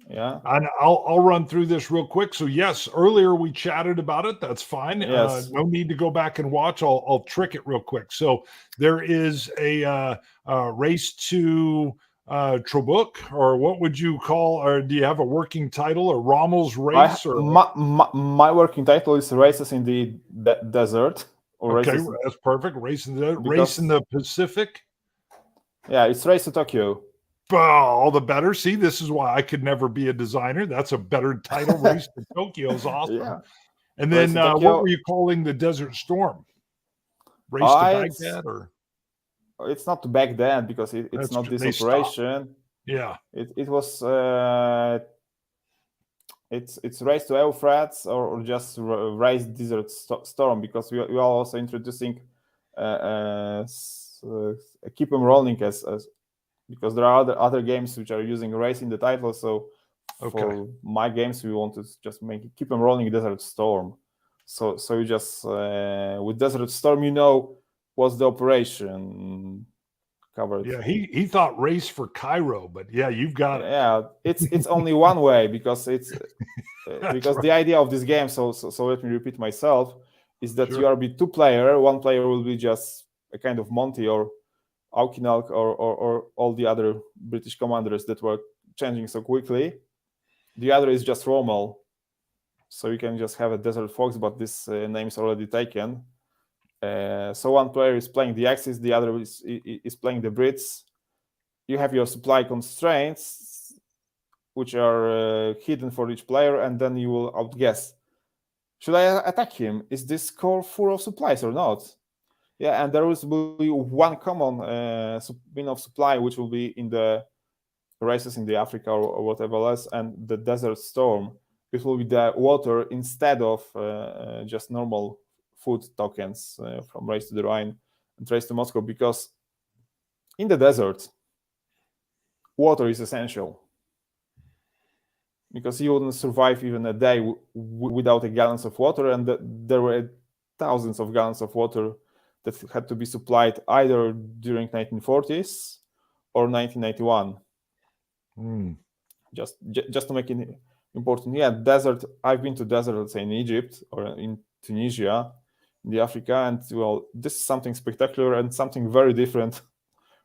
And I'll run through this real quick. So yes, earlier we chatted about it. That's fine. Yes. No need to go back and watch. I'll trick it real quick. So there is a race to Trobuk, or what would you call, or do you have a working title, or Rommel's race? My working title is Races in the Desert. Okay, that's perfect. Race in the Pacific. Yeah, it's Race to Tokyo. All the better. See, this is why I could never be a designer. That's a better title. Race to Tokyo is awesome. Yeah. And Race then to what Tokyo. were you calling the Desert Storm? Race to Baghdad, or It's not Baghdad because it's that's not this they stopped. operation. Yeah. It was it's Race to Euphrates or just Race Desert Storm, because we are also introducing keep them rolling as because there are other games which are using race in the title. So for my games, we want to just make it keep them rolling Desert Storm. So you just with Desert Storm, what's the operation covered. Yeah, he thought Race for Cairo, but yeah, you've got it. Yeah, it's only one way because it's because right. the idea of this game. So let me repeat myself, is that Sure. you are be two player. One player will be just a kind of Monty or Aukinalk or all the other British commanders that were changing so quickly. The other is just Rommel. So you can just have a Desert Fox, but this name is already taken. So one player is playing the Axis, the other is playing the Brits. You have your supply constraints, which are hidden for each player, and then you will outguess. Should I attack him? Is this core full of supplies or not? Yeah, and there will be one common bin of supply, which will be in the races in the Africa or whatever else, and the Desert Storm. It will be the water instead of just normal food tokens from Race to the Rhine and Race to Moscow, because in the desert, water is essential. Because you wouldn't survive even a day without a gallons of water, and there were thousands of gallons of water that had to be supplied either during 1940s or 1991. Just to make it important. Yeah, desert. I've been to desert, let's say in Egypt or in Tunisia, in the Africa, and well, this is something spectacular and something very different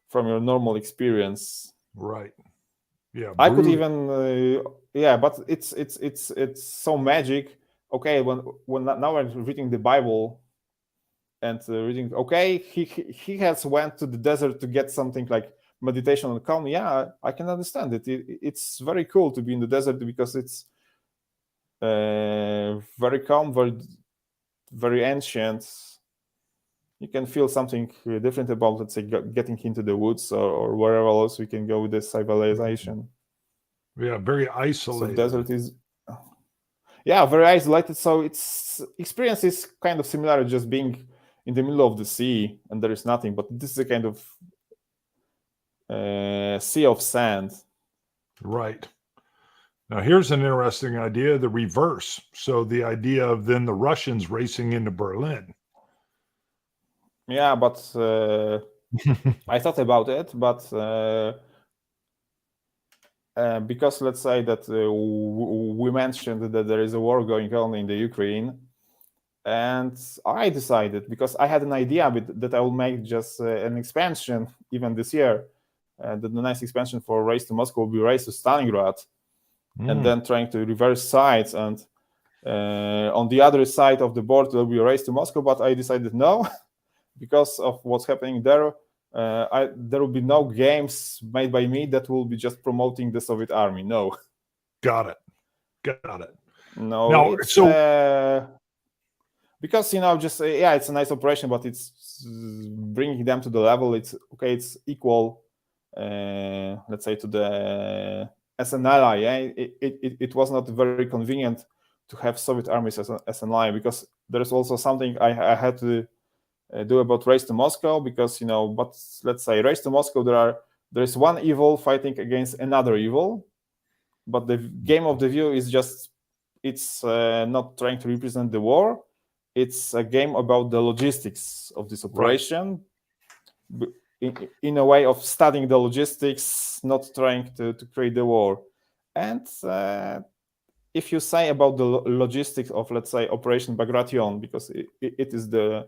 from your normal experience. Right. Yeah. I could even but it's so magic. Okay, when now I'm reading the Bible and reading, okay, he has went to the desert to get something like meditation and calm. Yeah, I can understand it. It's very cool to be in the desert because it's very calm, very ancient. You can feel something different about, let's say, getting into the woods or wherever else we can go with this civilization. Yeah, very isolated. So desert is, very isolated. So its experience is kind of similar, just being in the middle of the sea and there is nothing. But this is a kind of sea of sand. Right. Now, here's an interesting idea, the reverse. So the idea of then the Russians racing into Berlin. Yeah, but I thought about it, but because let's say that we mentioned that there is a war going on in the Ukraine, and I decided, because I had an idea that I will make just an expansion even this year, that the next expansion for Race to Moscow will be Race to Stalingrad, and then trying to reverse sides, and on the other side of the board there will be a Race to Moscow, but I decided no, because of what's happening there. There will be no games made by me that will be just promoting the Soviet army. No. Got it. No. Now, because just it's a nice operation, but it's bringing them to the level. It's okay. It's equal, let's say, to the as an ally. Yeah, it was not very convenient to have Soviet armies as an ally, because there is also something I had to do about Race to Moscow, because but let's say Race to Moscow, there is one evil fighting against another evil, but the game of the view is just it's not trying to represent the war. It's a game about the logistics of this operation, right. In a way of studying the logistics, not trying to create the war. And if you say about the logistics of, let's say, Operation Bagration, because it is the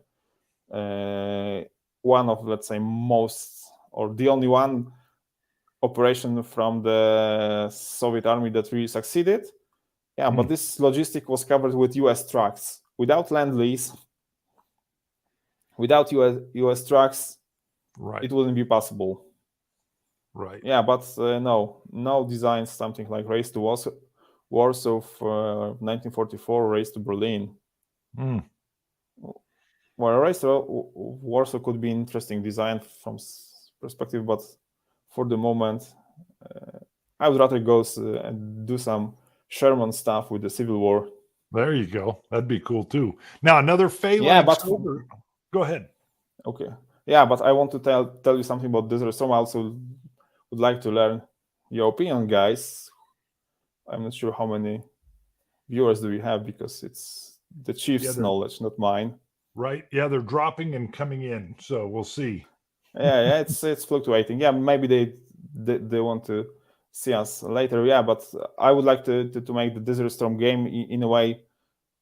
one of, let's say, most, or the only one operation from the Soviet army that really succeeded. Yeah, but this logistic was covered with US trucks. Without Lend-Lease, without US trucks, right, it wouldn't be possible. Right. Yeah, but no designs something like Race to Warsaw of 1944, Race to Berlin. Mm. Well, Race to Warsaw could be interesting design from perspective, but for the moment, I would rather go and do some Sherman stuff with the Civil War. There you go. That'd be cool too. Now another Yeah, Phalanx but over. Go ahead. okay. Yeah, but I want to tell you something about Desert Storm. I also would like to learn your opinion, guys. I'm not sure how many viewers do we have because it's the Yeah, chief's knowledge, not mine. right. Yeah, they're dropping and coming in, so we'll see. Yeah, it's fluctuating. Yeah, maybe they want to see us later. Yeah, but I would like to make the Desert Storm game in a way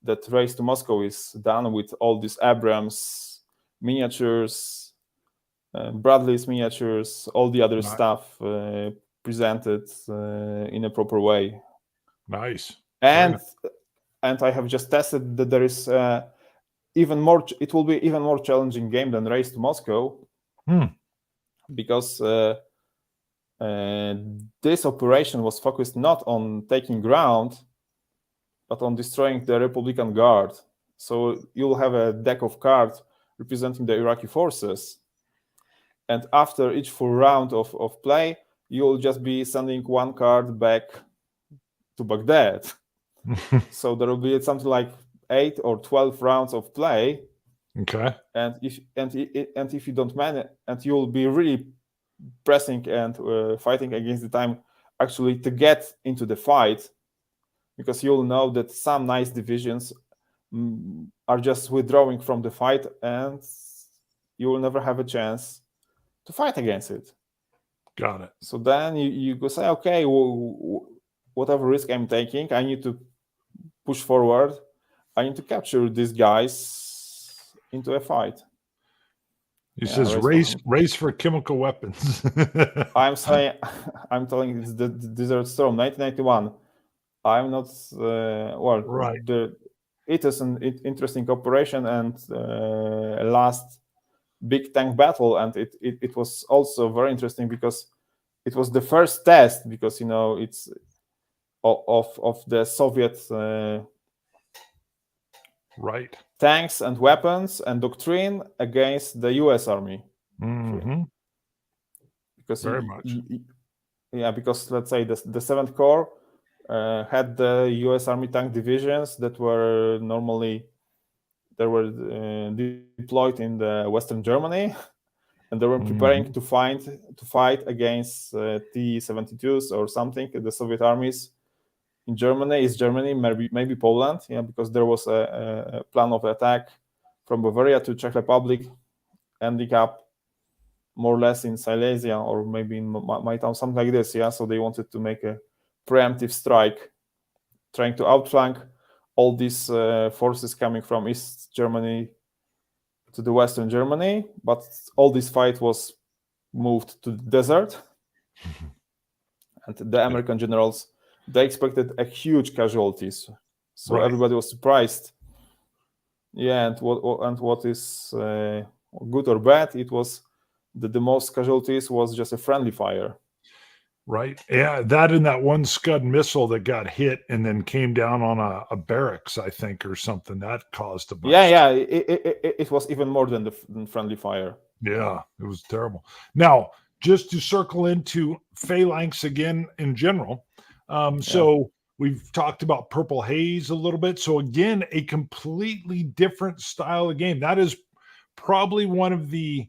that Race to Moscow is done with all these Abrams miniatures, Bradley's miniatures, all the other stuff presented in a proper way. Nice. And I have just tested that there is even more. It will be even more challenging game than Race to Moscow, because this operation was focused not on taking ground, but on destroying the Republican Guard. So you'll have a deck of cards representing the Iraqi forces, and after each full round of play, you'll just be sending one card back to Baghdad. So there will be something like 8 or 12 rounds of play. Okay. And if you don't manage, and you'll be really pressing and fighting against the time actually to get into the fight, because you'll know that some nice divisions are just withdrawing from the fight, and you will never have a chance to fight against it. Got it. So then you go say, okay, whatever risk I'm taking, I need to push forward. I need to capture these guys into a fight. He says race for chemical weapons. I'm telling it's the Desert Storm 1991. I'm not right. It is an interesting operation and last big tank battle, and it was also very interesting because it was the first test, because it's of the Soviet right tanks and weapons and doctrine against the US Army. Mm-hmm. Because very much. Because let's say the 7th Corps had the US Army tank divisions that were deployed in the Western Germany, and they were preparing to fight against T-72s or something, the Soviet armies in Germany. Is Germany, maybe Poland, because there was a plan of attack from Bavaria to Czech Republic, ending up more or less in Silesia or maybe in my town, something like this. So they wanted to make a preemptive strike, trying to outflank all these forces coming from East Germany to the Western Germany, but all this fight was moved to the desert. And the American generals, they expected a huge casualties, so everybody was surprised. And what is good or bad, it was that the most casualties was just a friendly fire. Right. Yeah, that and that one Scud missile that got hit and then came down on a barracks, I think, or something, that caused a bunch. It was even more than the friendly fire. Yeah, it was terrible. Now, just to circle into Phalanx again in general. So we've talked about Purple Haze a little bit. So again, a completely different style of game. That is probably one of the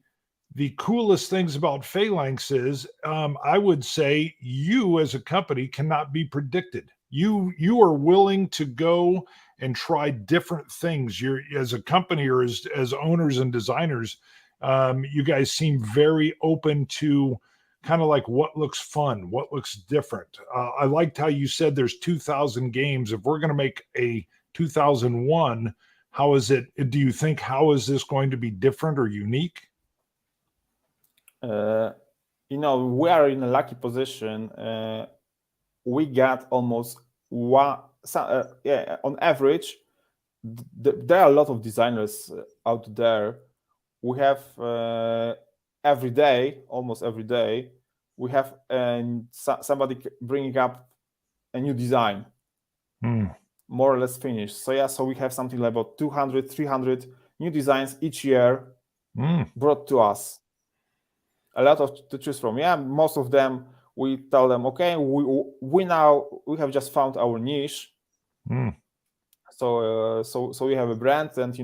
coolest things about Phalanx is, I would say, you as a company cannot be predicted. You are willing to go and try different things. You're, as a company or as owners and designers, you guys seem very open to kind of like what looks fun, what looks different. I liked how you said there's 2,000 games. If we're going to make a 2001, how is it? Do you think how is this going to be different or unique? We are in a lucky position. We got almost one. On average, there are a lot of designers out there. We have almost every day, we have somebody bringing up a new design, more or less finished. So yeah, so we have something like about 200, 300 new designs each year brought to us. A lot to choose from. Yeah, most of them we tell them, okay, we have just found our niche. So we have a brand, and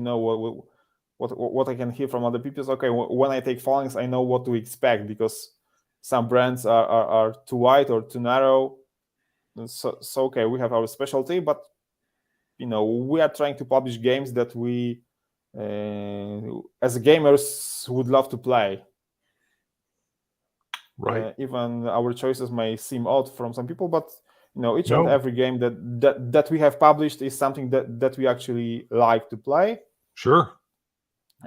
what I can hear from other people is, okay, when I take Phalanx, I know what to expect, because some brands are too wide or too narrow. So okay, we have our specialty, but we are trying to publish games that we as gamers would love to play. Right. Even our choices may seem odd from some people, but each and every game that we have published is something that we actually like to play. Sure.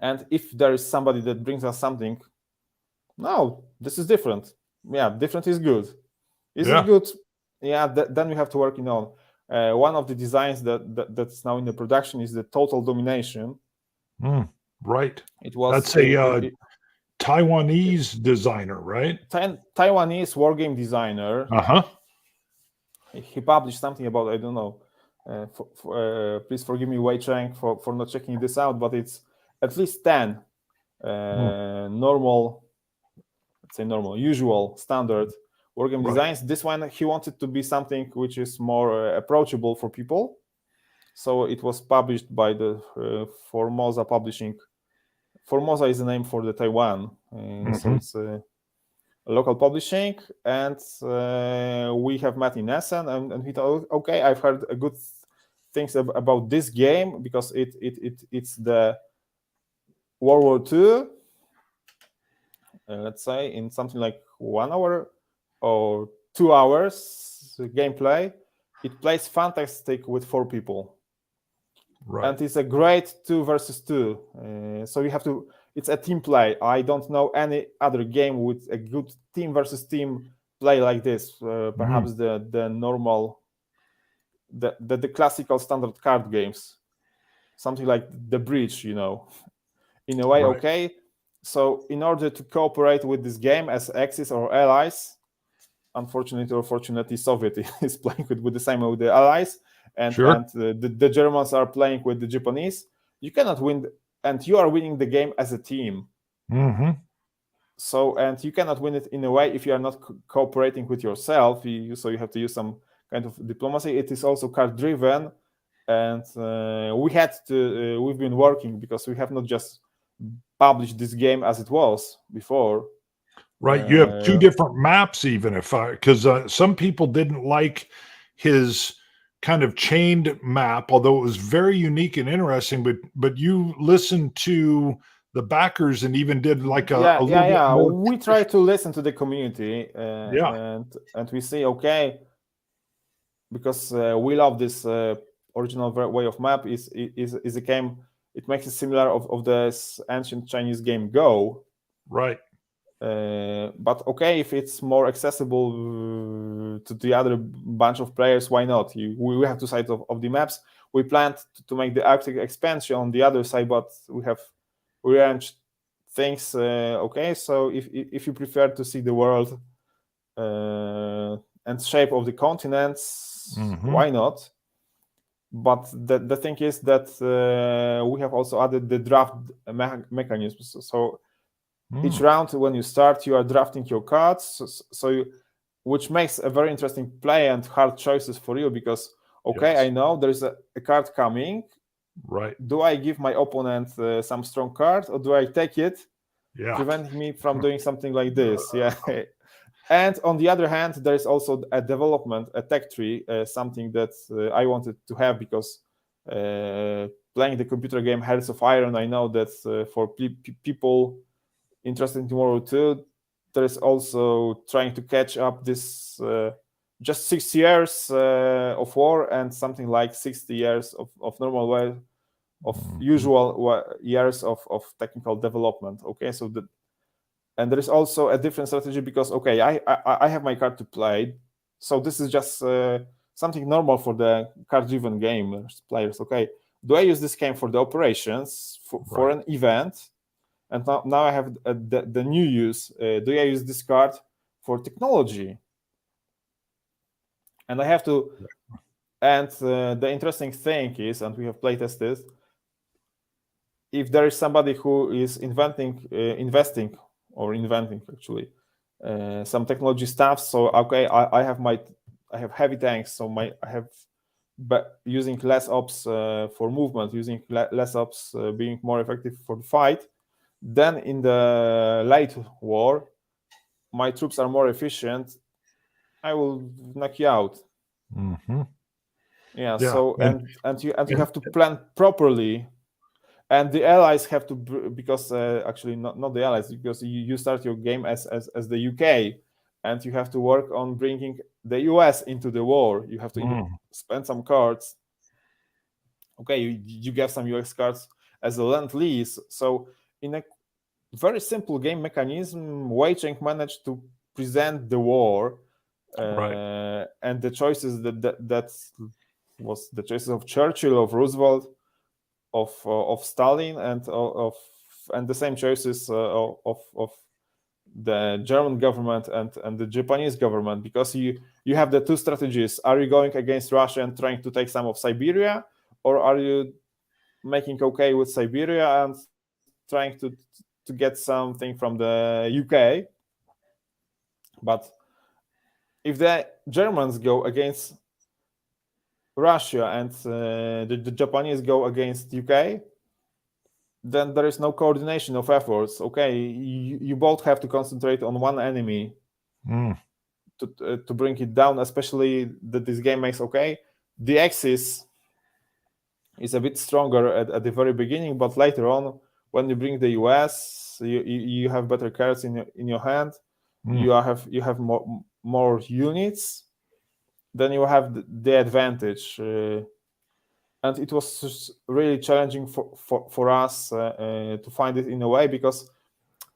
And if there is somebody that brings us something, no, this is different. Yeah, different is good. Is it good? Yeah, then we have to work on. One of the designs that's now in the production is the Total Domination. Right. It was that's a Taiwanese designer, right? Taiwanese wargame designer. He published something about, I don't know. Please forgive me, Wei Cheng, for not checking this out, but it's at least 10 usual, standard wargame designs. This one, he wanted to be something which is more approachable for people. So it was published by the Formosa Publishing. Formosa is the name for the Taiwan. So it's a local publishing. And we have met in Essen, and we thought, okay, I've heard good things about this game, because it's the World War II, let's say, in something like 1 hour or 2 hours gameplay. It plays fantastic with 4 people. Right. And it's a great 2 versus 2. So you have to, it's a team play. I don't know any other game with a good team versus team play like this. Perhaps the normal, the classical standard card games, something like the Bridge, in a way. Okay. So in order to cooperate with this game as Axis or allies, unfortunately or fortunately, Soviet is playing with the same with the allies, and the Germans are playing with the Japanese. You cannot win, and you are winning the game as a team. So, and you cannot win it in a way if you are not cooperating with yourself. So you have to use some kind of diplomacy. It is also card driven, and we've been working, because we have not just published this game as it was before. Right. You have 2 different maps, even because some people didn't like his kind of chained map, although it was very unique and interesting. But you listened to the backers and even did like a little bit more. We try to listen to the community, and we say, okay, because we love this original way of map. Is a game. It makes it similar of the ancient Chinese game Go. Right. But okay, if it's more accessible to the other bunch of players, why not? We have 2 sides of the maps. We planned to make the Arctic expansion on the other side, but we have rearranged things. Okay, so if you prefer to see the world and shape of the continents, why not? But the thing is that we have also added the draft mechanisms. So each round, when you start, you are drafting your cards, which makes a very interesting play and hard choices for you, because I know there's a card coming. Right. Do I give my opponent some strong card, or do I take it, preventing me from doing something like this? And on the other hand, there is also a development, a tech tree, something that I wanted to have, because playing the computer game Hearts of Iron, I know that for people interested in World War II, there is also trying to catch up this just 6 years of war and something like 60 years of normal way, of usual years of technical development. Okay, so and there is also a different strategy, because I have my card to play, so this is just something normal for the card-driven gamers players. Okay, do I use this game for the operations for an event? And now I have the new use. Do I use this card for technology. And I have to. And the interesting thing is, and we have playtested, if there is somebody who is investing actually some technology stuff. So okay, I have heavy tanks, so but using less ops for movement, using less ops being more effective for the fight. Then in the late war, my troops are more efficient. I will knock you out. Mm-hmm. Yeah. So and you have to plan properly, and the allies have to, because actually not the allies, because you start your game as the UK, and you have to work on bringing the US into the war. You have to spend some cards. Okay, you get some US cards as a lend-lease. So in a very simple game mechanism, Wei-Cheng managed to present the war, and the choices that was the choices of Churchill, of Roosevelt, of Stalin, and the same choices of the German government and the Japanese government, because you have the two strategies. Are you going against Russia and trying to take some of Siberia, or are you making okay with Siberia and trying to get something from the UK? But if the Germans go against Russia and the Japanese go against UK, then there is no coordination of efforts. Okay, you both have to concentrate on one enemy to bring it down, especially that this game makes, okay, the Axis is a bit stronger at the very beginning, but later on, when you bring the US, you have better cards in your hand. You have more units, then you have the advantage. And it was really challenging for us to find it in a way, because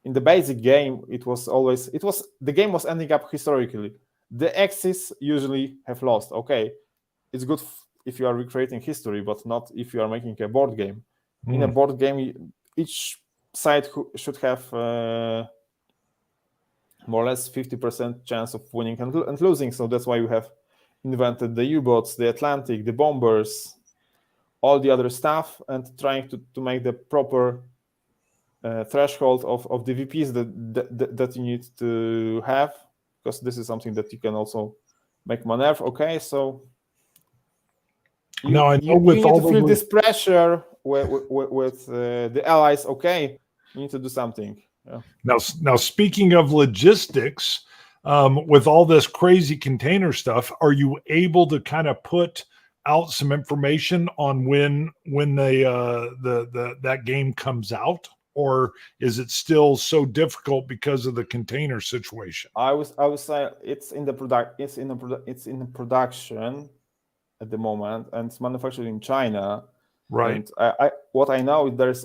in the basic game the game was ending up historically. The Axis usually have lost. Okay, it's good if you are recreating history, but not if you are making a board game. In a board game, each side should have more or less 50% chance of winning and losing. So that's why you have invented the U-boats, the Atlantic, the bombers, all the other stuff, and trying to make the proper threshold of the VPs that you need to have, because this is something that you can also make maneuver. Okay, so you need to feel this pressure with the allies. Okay, you need to do something. Yeah. Now, speaking of logistics, with all this crazy container stuff, are you able to kind of put out some information on when that game comes out, or is it still so difficult because of the container situation? I would say it's in the production at the moment, and it's manufactured in China. Right. And what I know, there's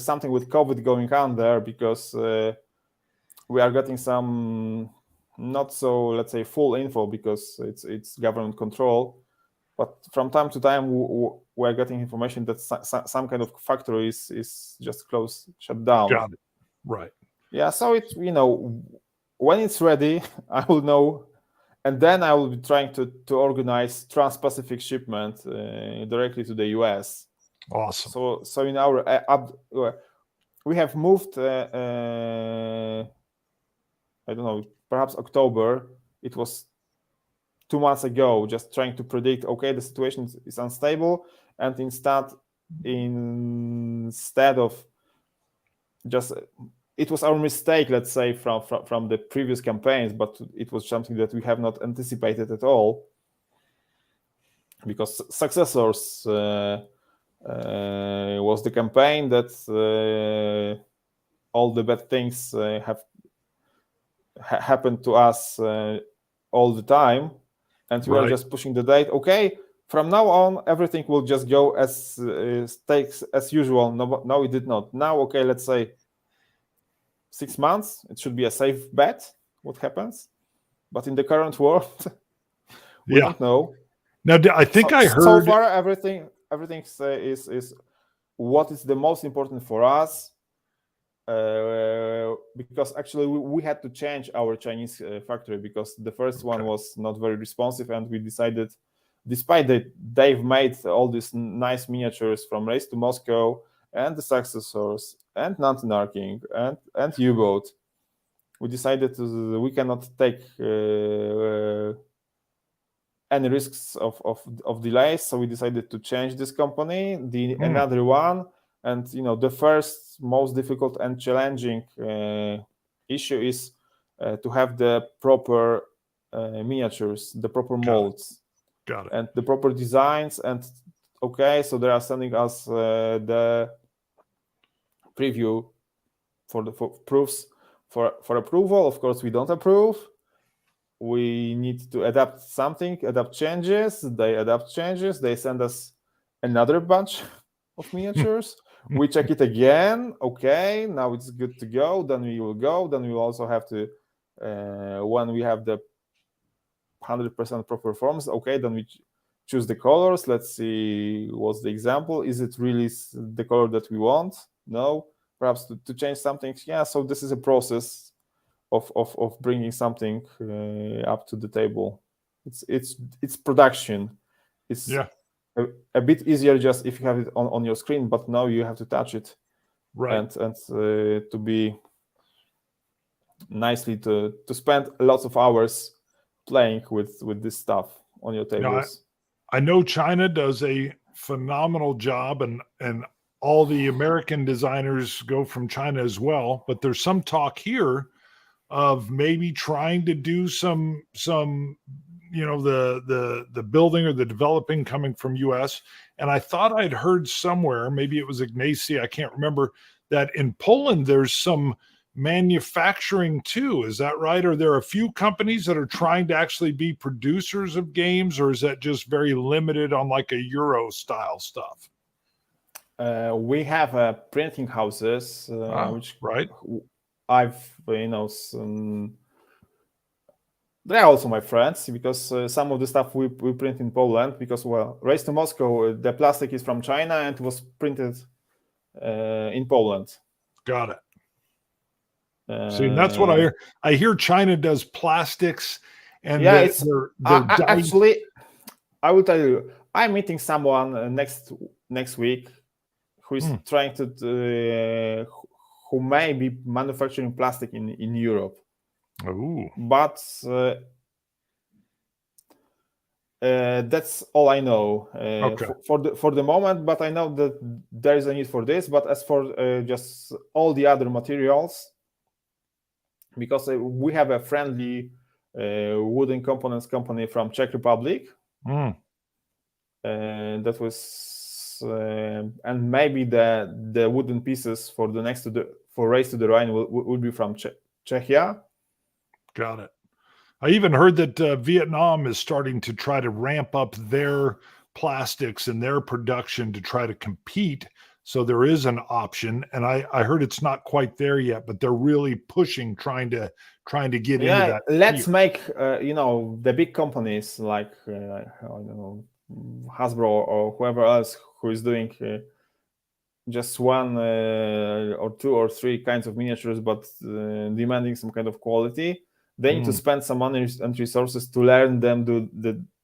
something with COVID going on there, because we are getting some not so, let's say, full info, because it's government control. But from time to time, we are getting information that some kind of factory is just shut down. Got it. Right. Yeah. So it's, when it's ready, I will know, and then I will be trying to organize trans-Pacific shipment directly to the US. Awesome. So in our we have moved. I don't know, perhaps October. It was 2 months ago, just trying to predict, okay, the situation is unstable, and instead of just, it was our mistake, let's say, from the previous campaigns, but it was something that we have not anticipated at all, because Successors was the campaign that all the bad things have happened to us all the time. And we are just pushing the date. Okay, from now on, everything will just go as usual. No, it did not. Now, okay, let's say 6 months. It should be a safe bet. What happens? But in the current world, we don't know. Now, I think I heard. So far, everything is what is the most important for us. because actually we had to change our Chinese factory because the first one was not very responsive, and we decided, despite that they've made all these nice miniatures from Race to Moscow and the successors and Nantenarking and U-boat, we decided we cannot take any risks of delays, so we decided to change this company, another one. And the first most difficult and challenging issue is to have the proper miniatures, the proper molds, and the proper designs. And so they are sending us the preview for proofs for approval. Of course, we don't approve. We need to adapt changes. They adapt changes. They send us another bunch of miniatures. We check it again. Okay, now it's good to go. Then we will go. Then we will also have to, when we have the 100% proper forms, okay, then we choose the colors. Let's see what's the example. Is it really the color that we want? No. Perhaps to change something. Yeah, so this is a process of bringing something up to the table. It's production. It's a bit easier just if you have it on your screen, but now you have to touch it, and to be nicely to spend lots of hours playing with this stuff on your tables. I know China does a phenomenal job, and all the American designers go from China as well. But there's some talk here of maybe trying to do some the building or the developing coming from US. And I thought I'd heard somewhere, maybe it was Ignacy, I can't remember, that in Poland there's some manufacturing too. Is that right? Are there a few companies that are trying to actually be producers of games, or is that just very limited on like a Euro style stuff? We have printing houses, which I've they're also my friends, because some of the stuff we print in Poland, because Race to Moscow, the plastic is from China and was printed in Poland. Got it. See, and that's what I hear. I hear China does plastics, and they're actually, I will tell you, I'm meeting someone next week who is trying to who may be manufacturing plastic in Europe. Ooh. But that's all I know for the moment. But I know that there is a need for this. But as for just all the other materials, because we have a friendly wooden components company from Czech Republic, that was and maybe the wooden pieces for the for Race to the Rhine will be from Czechia. Got it. I even heard that Vietnam is starting to try to ramp up their plastics and their production to try to compete. So there is an option, and I heard it's not quite there yet, but they're really pushing, trying to get into that. Let's make the big companies like I don't know, Hasbro or whoever else who is doing just one or two or three kinds of miniatures, but demanding some kind of quality. They need to spend some money and resources to learn them do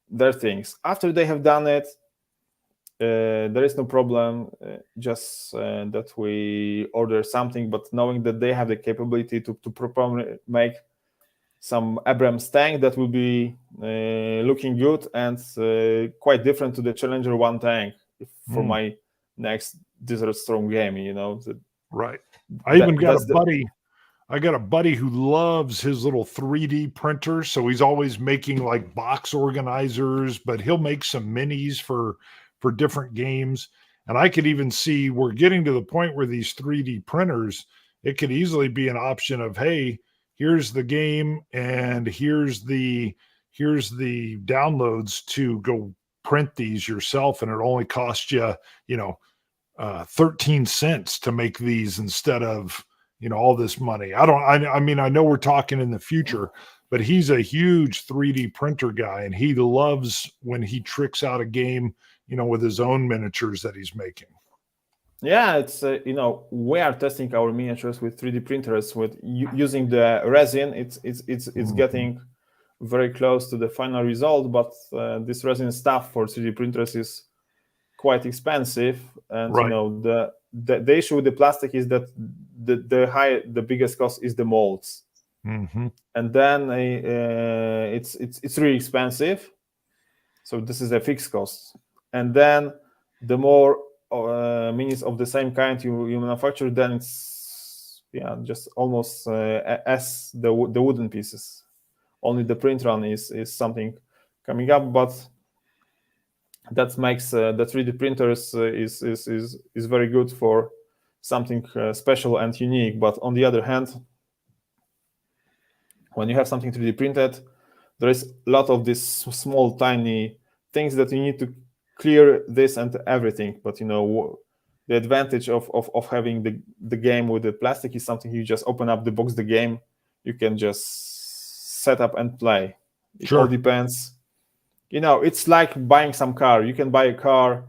their things. After they have done it, there is no problem. Just that we order something, but knowing that they have the capability to properly make some Abrams tank that will be looking good and quite different to the Challenger 1 tank for my next Desert Storm game. Right. I even got a buddy. I got a buddy who loves his little 3D printer, so he's always making like box organizers, but he'll make some minis for different games. And I could even see we're getting to the point where these 3D printers, it could easily be an option of, hey, here's the game and here's the downloads to go print these yourself, and it only costs you, 13 cents to make these instead of all this money. I mean, I know we're talking in the future, but he's a huge 3D printer guy, and he loves when he tricks out a game, with his own miniatures that he's making. Yeah, it's we are testing our miniatures with 3D printers with using the resin. It's getting very close to the final result, but this resin stuff for 3D printers is quite expensive, and Right. the issue with the plastic is that the biggest cost is the molds, Mm-hmm. and then it's really expensive. So this is a fixed cost, and then the more minis of the same kind you manufacture, then it's just almost as the wooden pieces. Only the print run is something coming up, but that makes the 3D printers is very good for something special and unique. But on the other hand, when you have something 3D printed, there is a lot of these small, tiny things that you need to clear this and everything. But the advantage of having the game with the plastic is something you just open up the box, the game, you can just set up and play. It all Sure. depends. It's like buying some car. You can buy a car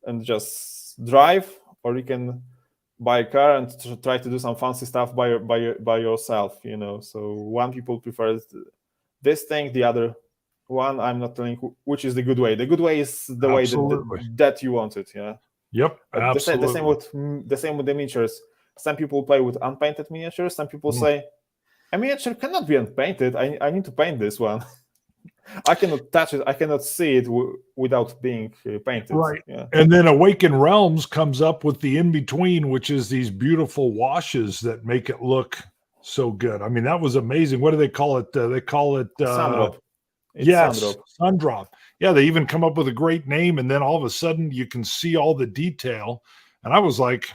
and just drive, or you can buy a car and try to do some fancy stuff by yourself. So one people prefers this thing, the other one, I'm not telling which is the good way. The good way is the way Absolutely. that you want it. Yeah. Yep. The same Absolutely. the same with the miniatures. Some people play with unpainted miniatures. Some people say a miniature cannot be unpainted. I need to paint this one. I cannot touch it. I cannot see it without being painted. Right. Yeah. And then Awaken Realms comes up with the in between, which is these beautiful washes that make it look so good. I mean, that was amazing. What do they call it? They call it Sandrop. It's yes, Sandrop. Sundrop. Yeah, they even come up with a great name, and then all of a sudden you can see all the detail. And I was like,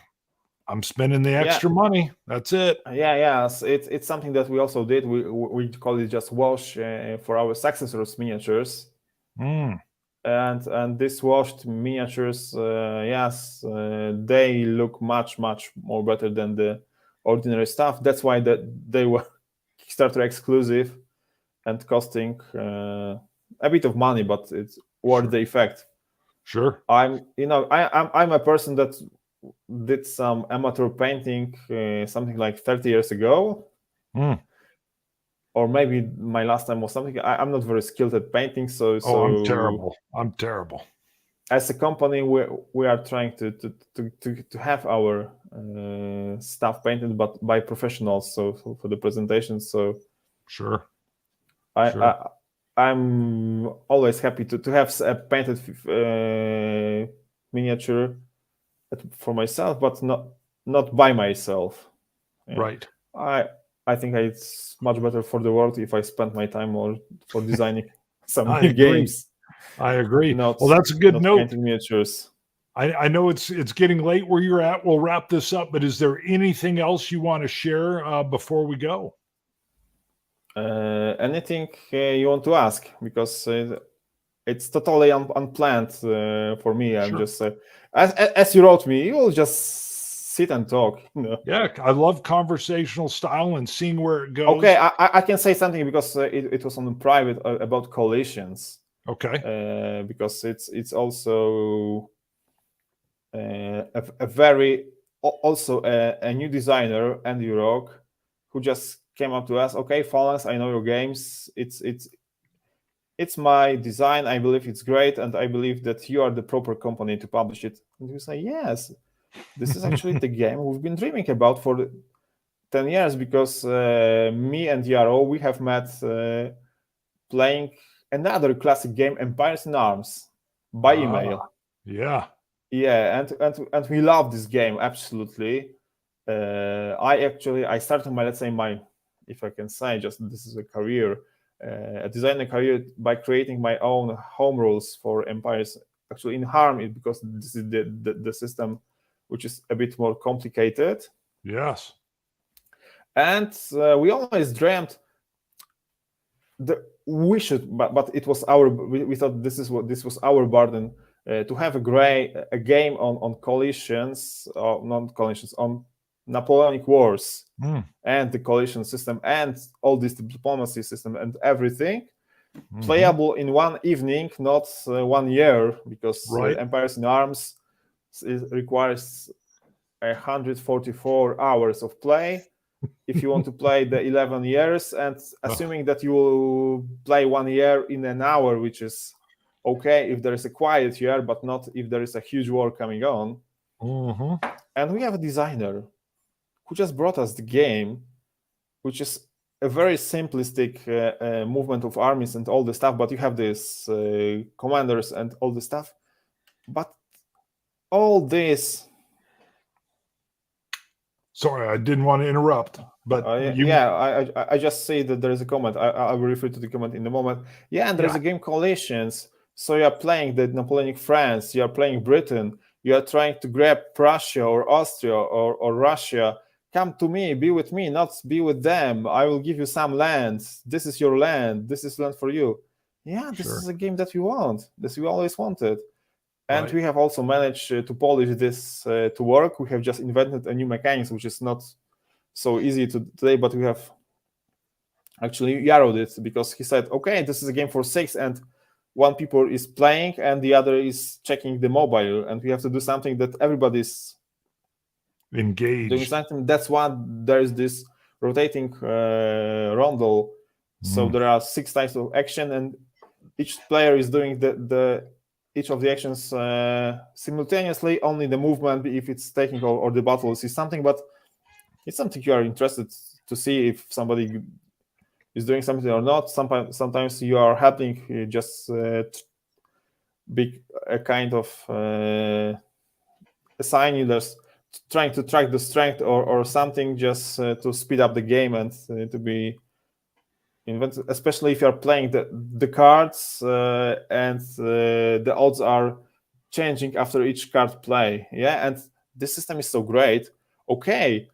I'm spending the extra money. That's it. Yes. It's something that we also did. We call it just wash for our successors miniatures. And this washed miniatures, they look much more better than the ordinary stuff. That's why they were Kickstarter exclusive and costing a bit of money, but it's worth the effect. Sure. I'm a person that did some amateur painting something like 30 years ago. Or maybe my last time was something. I'm not very skilled at painting, so I'm terrible. I'm terrible. As a company, we are trying to have our stuff painted, but by professionals. So for the presentations, so sure. I'm always happy to have a painted miniature for myself, but not by myself. Right. I think it's much better for the world if I spend my time for designing some I new agree. games. I agree. Well, that's a good note. Painting miniatures. I know it's getting late where you're at. We'll wrap this up, but is there anything else you want to share before we go? Anything you want to ask? Because it's totally unplanned for me. I'm just as you wrote me, you will just sit and talk. Yeah, I love conversational style and seeing where it goes. Okay, I can say something because it was on the private about coalitions. Okay. Because it's also a very also a new designer, Andy Rock, who just came up to us. Okay, Phalanx, I know your games. It's my design. I believe it's great, and I believe that you are the proper company to publish it. And we say, yes, this is actually the game we've been dreaming about for 10 years, because me and Yaro, we have met playing another classic game, Empires in Arms, by email. Yeah. Yeah, and we love this game absolutely. I started my, let's say, if I can say, just this is a career, a designer career, by creating my own home rules for Empires. Actually, in Harm, because this is the system which is a bit more complicated. Yes. And we always dreamt we should, but it was we thought this was our burden to have a game on coalitions, or not coalitions, on Napoleonic Wars and the coalition system and all this diplomacy system and everything playable in one evening, not 1 year, because Empires in Arms requires 144 hours of play. If you want to play the 11 years, and assuming that you will play 1 year in an hour, which is okay if there is a quiet year, but not if there is a huge war coming on. And we have a designer who just brought us the game, which is a very simplistic movement of armies and all the stuff, but you have this commanders and all the stuff. But all this... Sorry, I didn't want to interrupt, but I just say that there is a comment. I will refer to the comment in a moment. Yeah, and there's a game Coalitions. So you are playing the Napoleonic France, you are playing Britain, you are trying to grab Prussia or Austria or Russia. Come to me, be with me, not be with them. I will give you some land. This is your land. This is land for you. Yeah, this is a game that we want. This we always wanted. And we have also managed to polish this to work. We have just invented a new mechanics, which is not so easy today, but we have actually yarrowed it because he said, okay, this is a game for 6 and one people is playing and the other is checking the mobile, and we have to do something that everybody's engaged. Doing something. That's why there is this rotating rondel. So there are 6 types of action, and each player is doing each of the actions simultaneously. Only the movement, if it's taking or the battle, is something, but it's something you are interested to see if somebody is doing something or not. Sometimes you are helping just be a kind of assigning trying to track the strength or something just to speed up the game and to be invented, especially if you're playing the cards and the odds are changing after each card play. Yeah, and this system is so great. Okay,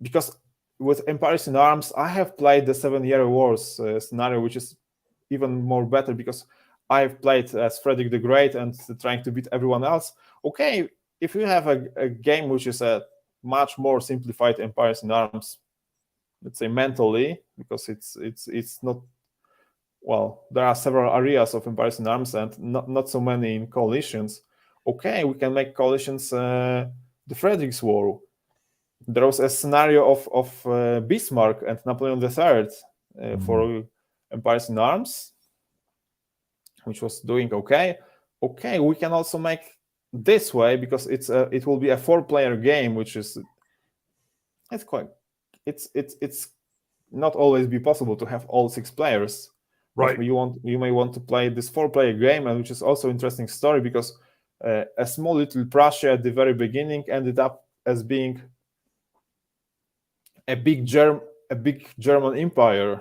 because with Empires in Arms, I have played the 7-Year Wars scenario, which is even more better because I've played as Frederick the Great and trying to beat everyone else. Okay, if you have a game which is a much more simplified Empires in Arms, let's say mentally, because it's not, well, there are several areas of Empires in Arms and not so many in Coalitions. Okay, we can make Coalitions the Frederick's War. There was a scenario of Bismarck and Napoleon III for Empires in Arms, which was doing okay. Okay, we can also make this way because it will be a 4-player game, which is it's not always be possible to have all 6 players. Right. You may want to play this 4-player game, and which is also interesting story because a small little Prussia at the very beginning ended up as being a big German empire,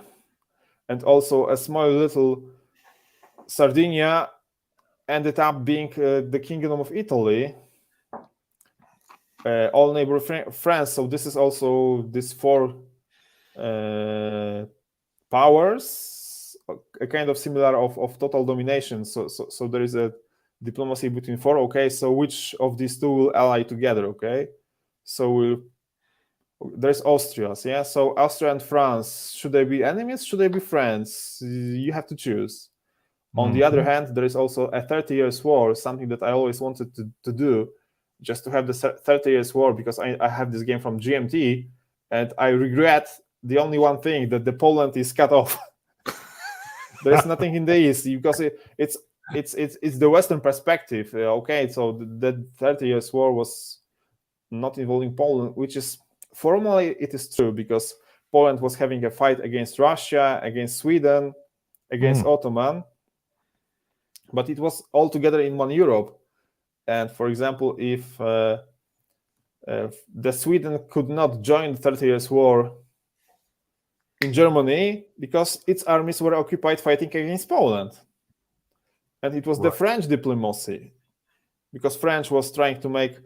and also a small little Sardinia ended up being the Kingdom of Italy, all neighbor France. So this is also this 4 powers, a kind of similar of total domination. So there is a diplomacy between 4. Okay, so which of these 2 will ally together? Okay, so there's Austria. Yeah, so Austria and France, should they be enemies? Should they be friends? You have to choose. On the other hand, there is also a 30 Years War, something that I always wanted to do, just to have the 30 Years War, because I have this game from GMT, and I regret the only one thing, that the Poland is cut off. There is nothing in the East, because it's the Western perspective. Okay, so the 30 Years War was not involving Poland, which is formally it is true, because Poland was having a fight against Russia, against Sweden, against Ottoman. But it was all together in one Europe. And for example, if the Sweden could not join the 30 Years War in Germany because its armies were occupied fighting against Poland. And it was the French diplomacy, because French was trying to make,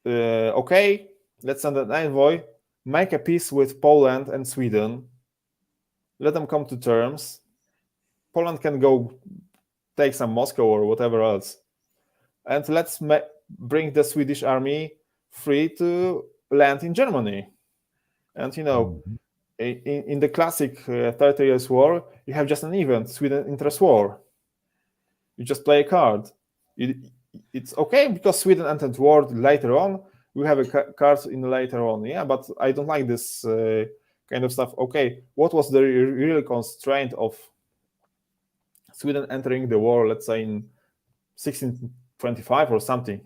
okay, let's send an envoy, make a peace with Poland and Sweden, let them come to terms. Poland can go take some Moscow or whatever else, and let's bring the Swedish army free to land in Germany. And in the classic 30 Years War, you have just an event, Sweden enters war. You just play a card. It's okay because Sweden entered war later on, we have a card in later on. Yeah, but I don't like this kind of stuff. Okay, what was the real constraint of Sweden entering the war, let's say in 1625 or something,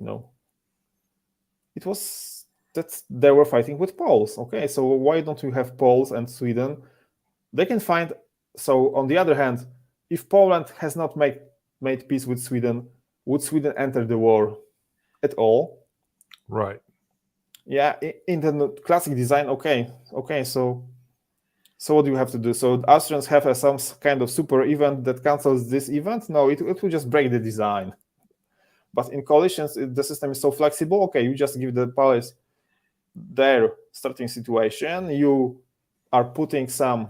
It was that they were fighting with Poles. Okay, so why don't we have Poles and Sweden? They can find. So on the other hand, if Poland has not made peace with Sweden, would Sweden enter the war at all? Right. Yeah, in the classic design, okay. So what do you have to do? So the Austrians have some kind of super event that cancels this event? No, it will just break the design. But in coalitions, the system is so flexible. Okay, you just give the palace their starting situation. You are putting some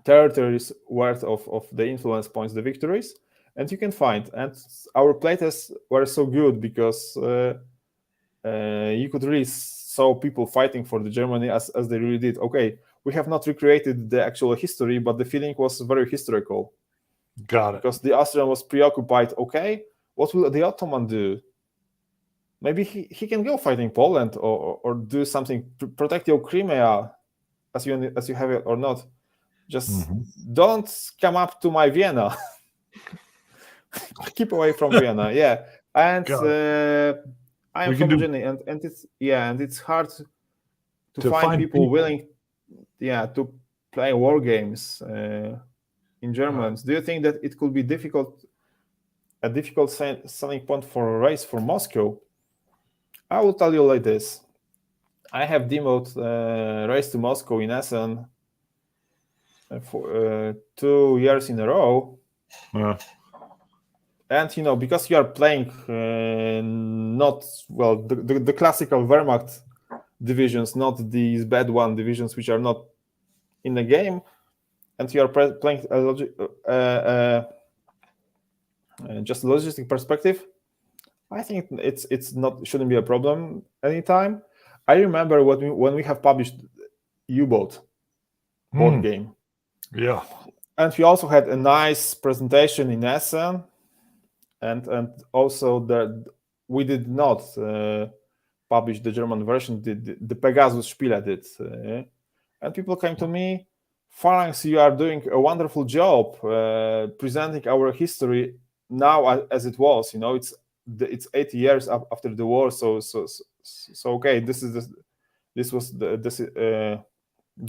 territories worth of the influence points, the victories, and you can find. And our playtests were so good because you could really saw people fighting for the Germany as they really did. Okay, we have not recreated the actual history, but the feeling was very historical. Got it. Because the Austrian was preoccupied. Okay, what will the Ottoman do? Maybe he can go fighting Poland or do something to protect your Crimea as you have it or not. Just don't come up to my Vienna. Keep away from Vienna. Yeah, and I am from Gumienny, and it's hard to find people willing, to play war games in Germans. Do you think that it could be a difficult selling point for a race for Moscow? I will tell you like this. I have demoed Race to Moscow in Essen for 2 years in a row. And because you are playing not the classical Wehrmacht divisions, not these bad one divisions which are not in the game, and you are playing just a logistic perspective, I think shouldn't be a problem anytime. I remember when we have published U-Boat board game. Yeah. And we also had a nice presentation in Essen, and also we did not publish the German version. The Pegasus Spiele did, and people came to me, Phalanx, you are doing a wonderful job presenting our history now as it was. It's 80 years after the war, so okay, this was the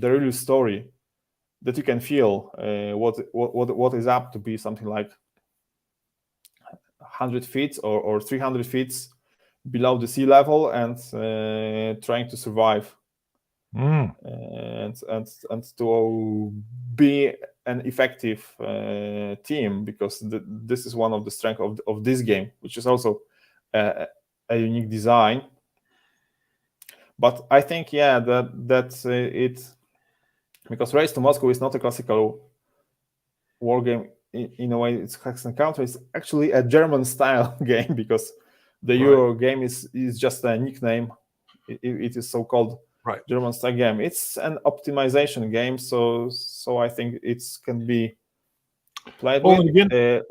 real story that you can feel what is up to be something like 100 feet or 300 feet below the sea level and trying to survive and to be an effective team, because this is one of the strengths of this game, which is also a unique design. But I think that it, because Race to Moscow is not a classical war game in a way. It's Hex and Counter. It's actually a German style game, because the Euro game is just a nickname. It is so called German style game. It's an optimization game, so I think it can be played with.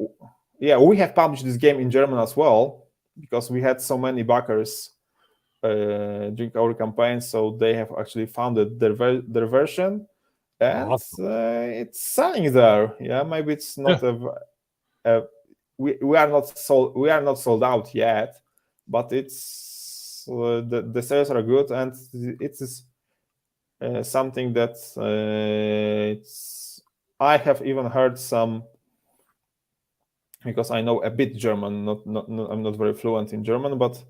We have published this game in German as well, because we had so many backers during our campaign, so they have actually founded their version, and it's selling there. Yeah, maybe it's not we are not sold out yet, but it's the sales are good, and it is something that I have even heard some, because I know a bit German. I'm not very fluent in German, but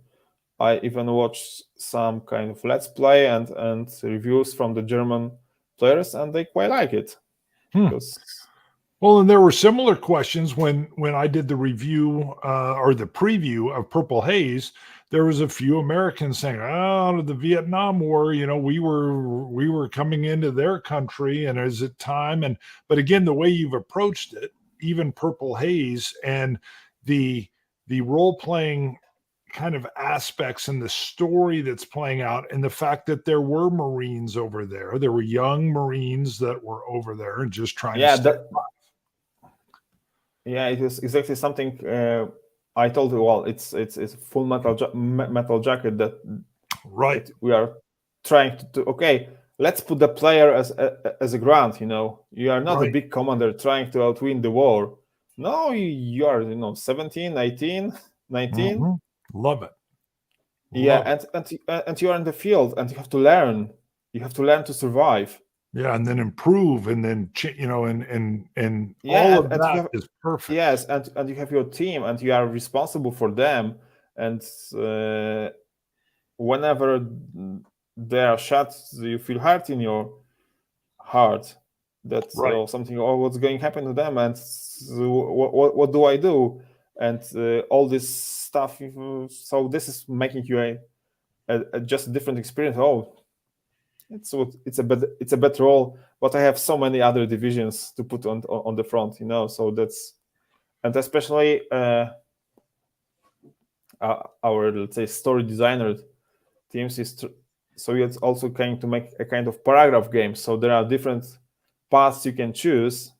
I even watched some kind of let's play and reviews from the German players, and they quite like it. Well, and there were similar questions when I did the review or the preview of Purple Haze. There was a few Americans saying, "Oh, the Vietnam War, we were coming into their country, and is it time?" But again, the way you've approached it, even Purple Haze and the role playing kind of aspects and the story that's playing out, and the fact that there were Marines over there, there were young Marines that were over there and just trying to it is exactly something I told you, well, it's a full metal jacket that Right. we are trying to okay, let's put the player as a grunt. You are not a Right. big commander trying to outwin the war. No, you are 17, 18, 19. Mhm. Love it. Yeah, Love it. and you are in the field and you have to learn. You have to learn to survive. Yeah, and then improve, and then and Yeah, all and, of and you that have is perfect. yes, and you have your team and you are responsible for them. And whenever they are shot, you feel hurt in your heart that Right. something, what's going to happen to them, and what do I do, and all this stuff. So this is making you a just a different experience. Oh, it's a better role, but I have so many other divisions to put on the front. So that's, and especially our, let's say, story designer teams is so it's also going to make a kind of paragraph game. So there are different paths you can choose,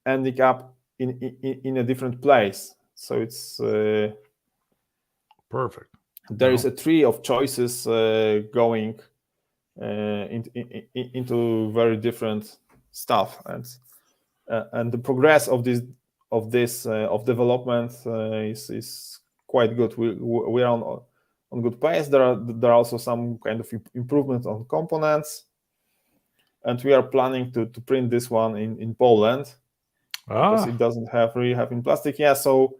ending up in a different place. So it's Perfect. there is a tree of choices going into very different stuff, and the progress of of development is quite good. We're on good pace. There are also some kind of improvements on components, and we are planning to print this one in Poland because it doesn't really have in plastic. Yeah, so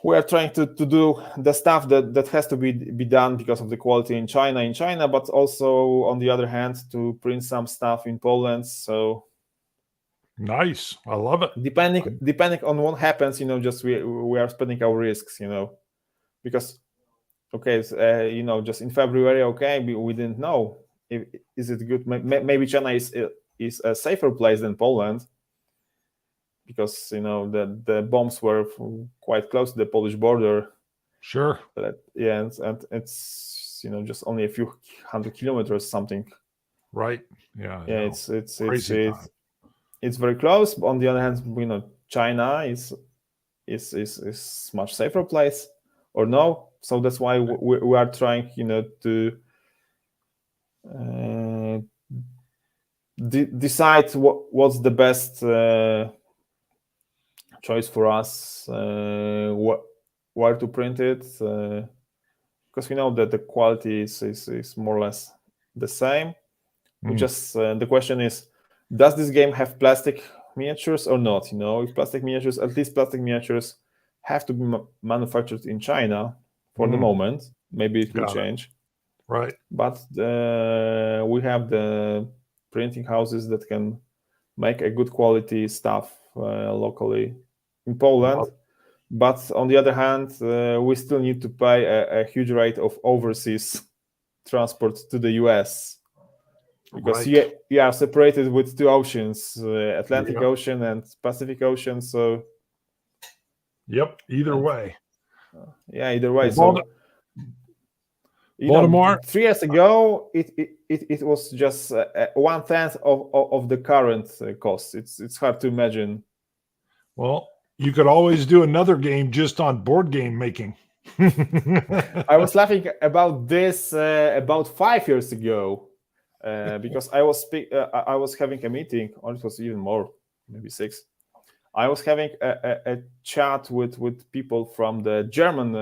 we are trying to do the stuff that has to be done because of the quality in China, but also on the other hand to print some stuff in Poland. So nice. I love it. depending on what happens, just we are spreading our risks, because okay, just in February, okay, we didn't know is it good. Maybe China is a safer place than Poland, because the bombs were quite close to the Polish border. Sure. Yeah, and it's just only a few hundred kilometers something. Right. Yeah. Yeah, no. it's very close. But on the other hand, China is much safer place, or no? So that's why we are trying, to decide what's the best choice for us, where to print it, because we know that the quality is more or less the same. We just the question is, does this game have plastic miniatures or not? If plastic miniatures, at least plastic miniatures have to be manufactured in China for the moment. Maybe it will change. Right. But we have the printing houses that can make a good quality stuff locally in Poland. But on the other hand, we still need to pay a huge rate of overseas transport to the US, because you are separated with two oceans, Atlantic Ocean and Pacific Ocean. So either way. Yeah, either way. Well, so Baltimore, 3 years ago, it was just 1/10 of the current cost. It's hard to imagine. Well, you could always do another game just on board game making. I was laughing about this about 5 years ago, because I was having a meeting, or it was even more, maybe 6. I was having a chat with people from the German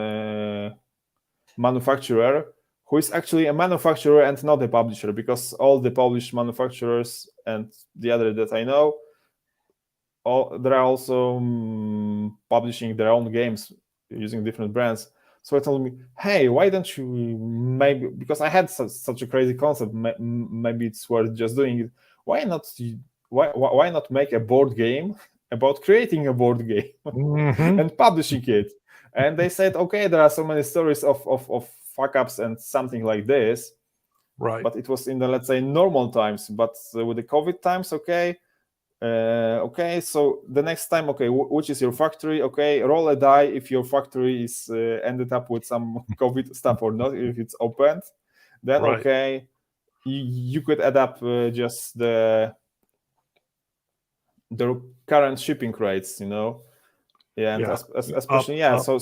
manufacturer, who is actually a manufacturer and not a publisher, because all the Polish manufacturers and the other that I know, they're also publishing their own games using different brands. So I told me, hey, why don't you maybe, because I had such a crazy concept, maybe it's worth just doing it. Why not make a board game about creating a board game and publishing it? And they said, okay, there are so many stories of fuck ups and something like this, right? But it was in the, let's say, normal times. But with the COVID times, okay, so the next time, okay, which is your factory? Okay, roll a die if your factory is ended up with some COVID stuff or not. If it's opened, then right. Okay, you could add up just the current shipping rates, Yeah, and Yeah. especially Up, so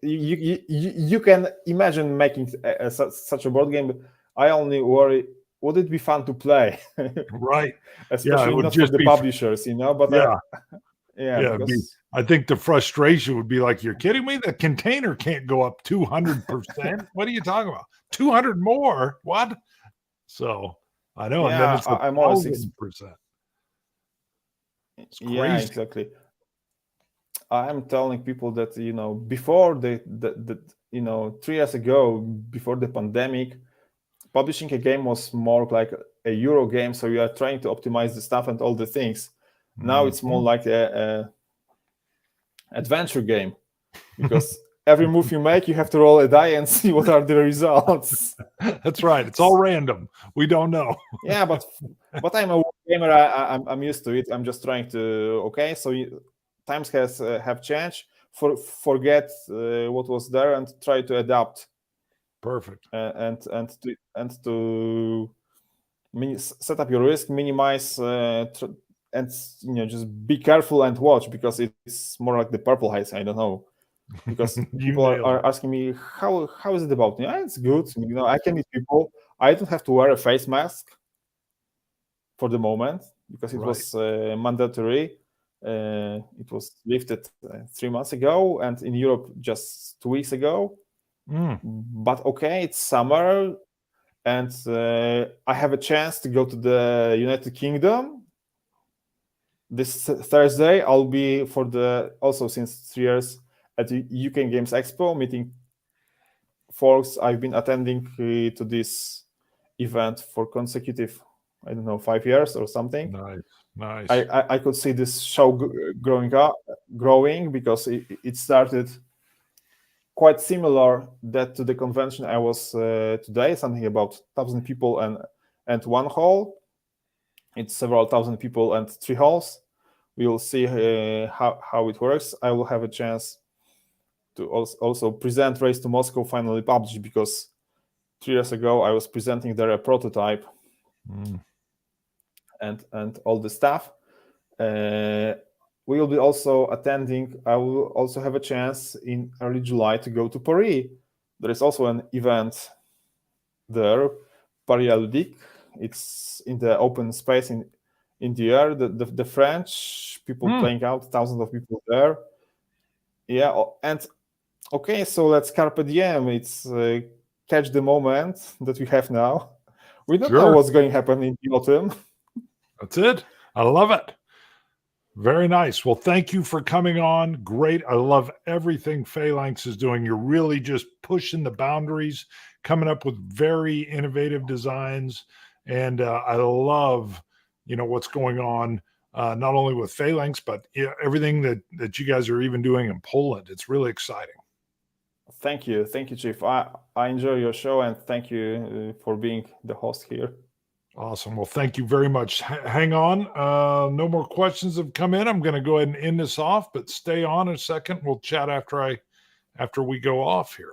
you can imagine making such a board game. But I only worry, would it be fun to play? right. Yeah, it Especially would not for just the be. publishers, But Yeah, yeah, yeah. It'd be, because I think the frustration would be like, you're kidding me? The container can't go up 200%. What are you talking about? 200 more? What? So I know, and then yeah, it's I'm always 1,000%. It's yeah, crazy. exactly. I'm telling people that before the 3 years ago, before the pandemic, publishing a game was more like a Euro game, so you are trying to optimize the stuff and all the things. Now it's more like a adventure game, because every move you make, you have to roll a die and see what are the results. That's right. It's all random. We don't know. Yeah, but I'm a gamer. I'm used to it. I'm just trying to so times have changed. Forget what was there and try to adapt. Perfect. And to set up your risk, minimize, and just be careful and watch, because it's more like the purple haze. I don't know, because people are asking me how is it about? Yeah, it's good. I can meet people. I don't have to wear a face mask for the moment, because it was mandatory. It was lifted 3 months ago, and in Europe just 2 weeks ago. But it's summer, and I have a chance to go to the United Kingdom this Thursday. I'll be also since 3 years at the UK Games Expo, meeting folks. I've been attending to this event for consecutive, 5 years or something. Nice. I could see this show growing, because it started quite similar to the convention I was today, something about 1,000 people and one hall. It's several thousand people and 3 halls. We will see how it works. I will have a chance to also present Race to Moscow finally published, because 3 years ago I was presenting there a prototype and all the stuff. We will be also attending. I will also have a chance in early July to go to Paris. There is also an event there, Paris Ludique. It's in the open space in the air. The French people playing out, thousands of people there. Yeah, and so let's carpe diem. It's catch the moment that we have now. We don't know what's going to happen in the autumn. That's it. I love it. Very nice. Well, thank you for coming on. Great. I love everything Phalanx is doing. You're really just pushing the boundaries, coming up with very innovative designs. And I love, what's going on, not only with Phalanx, but everything that you guys are even doing in Poland. It's really exciting. Thank you. Thank you, Chief. I enjoy your show, and thank you for being the host here. Awesome. Well, thank you very much. Hang on. No more questions have come in. I'm going to go ahead and end this off, but stay on a second. We'll chat after we go off here.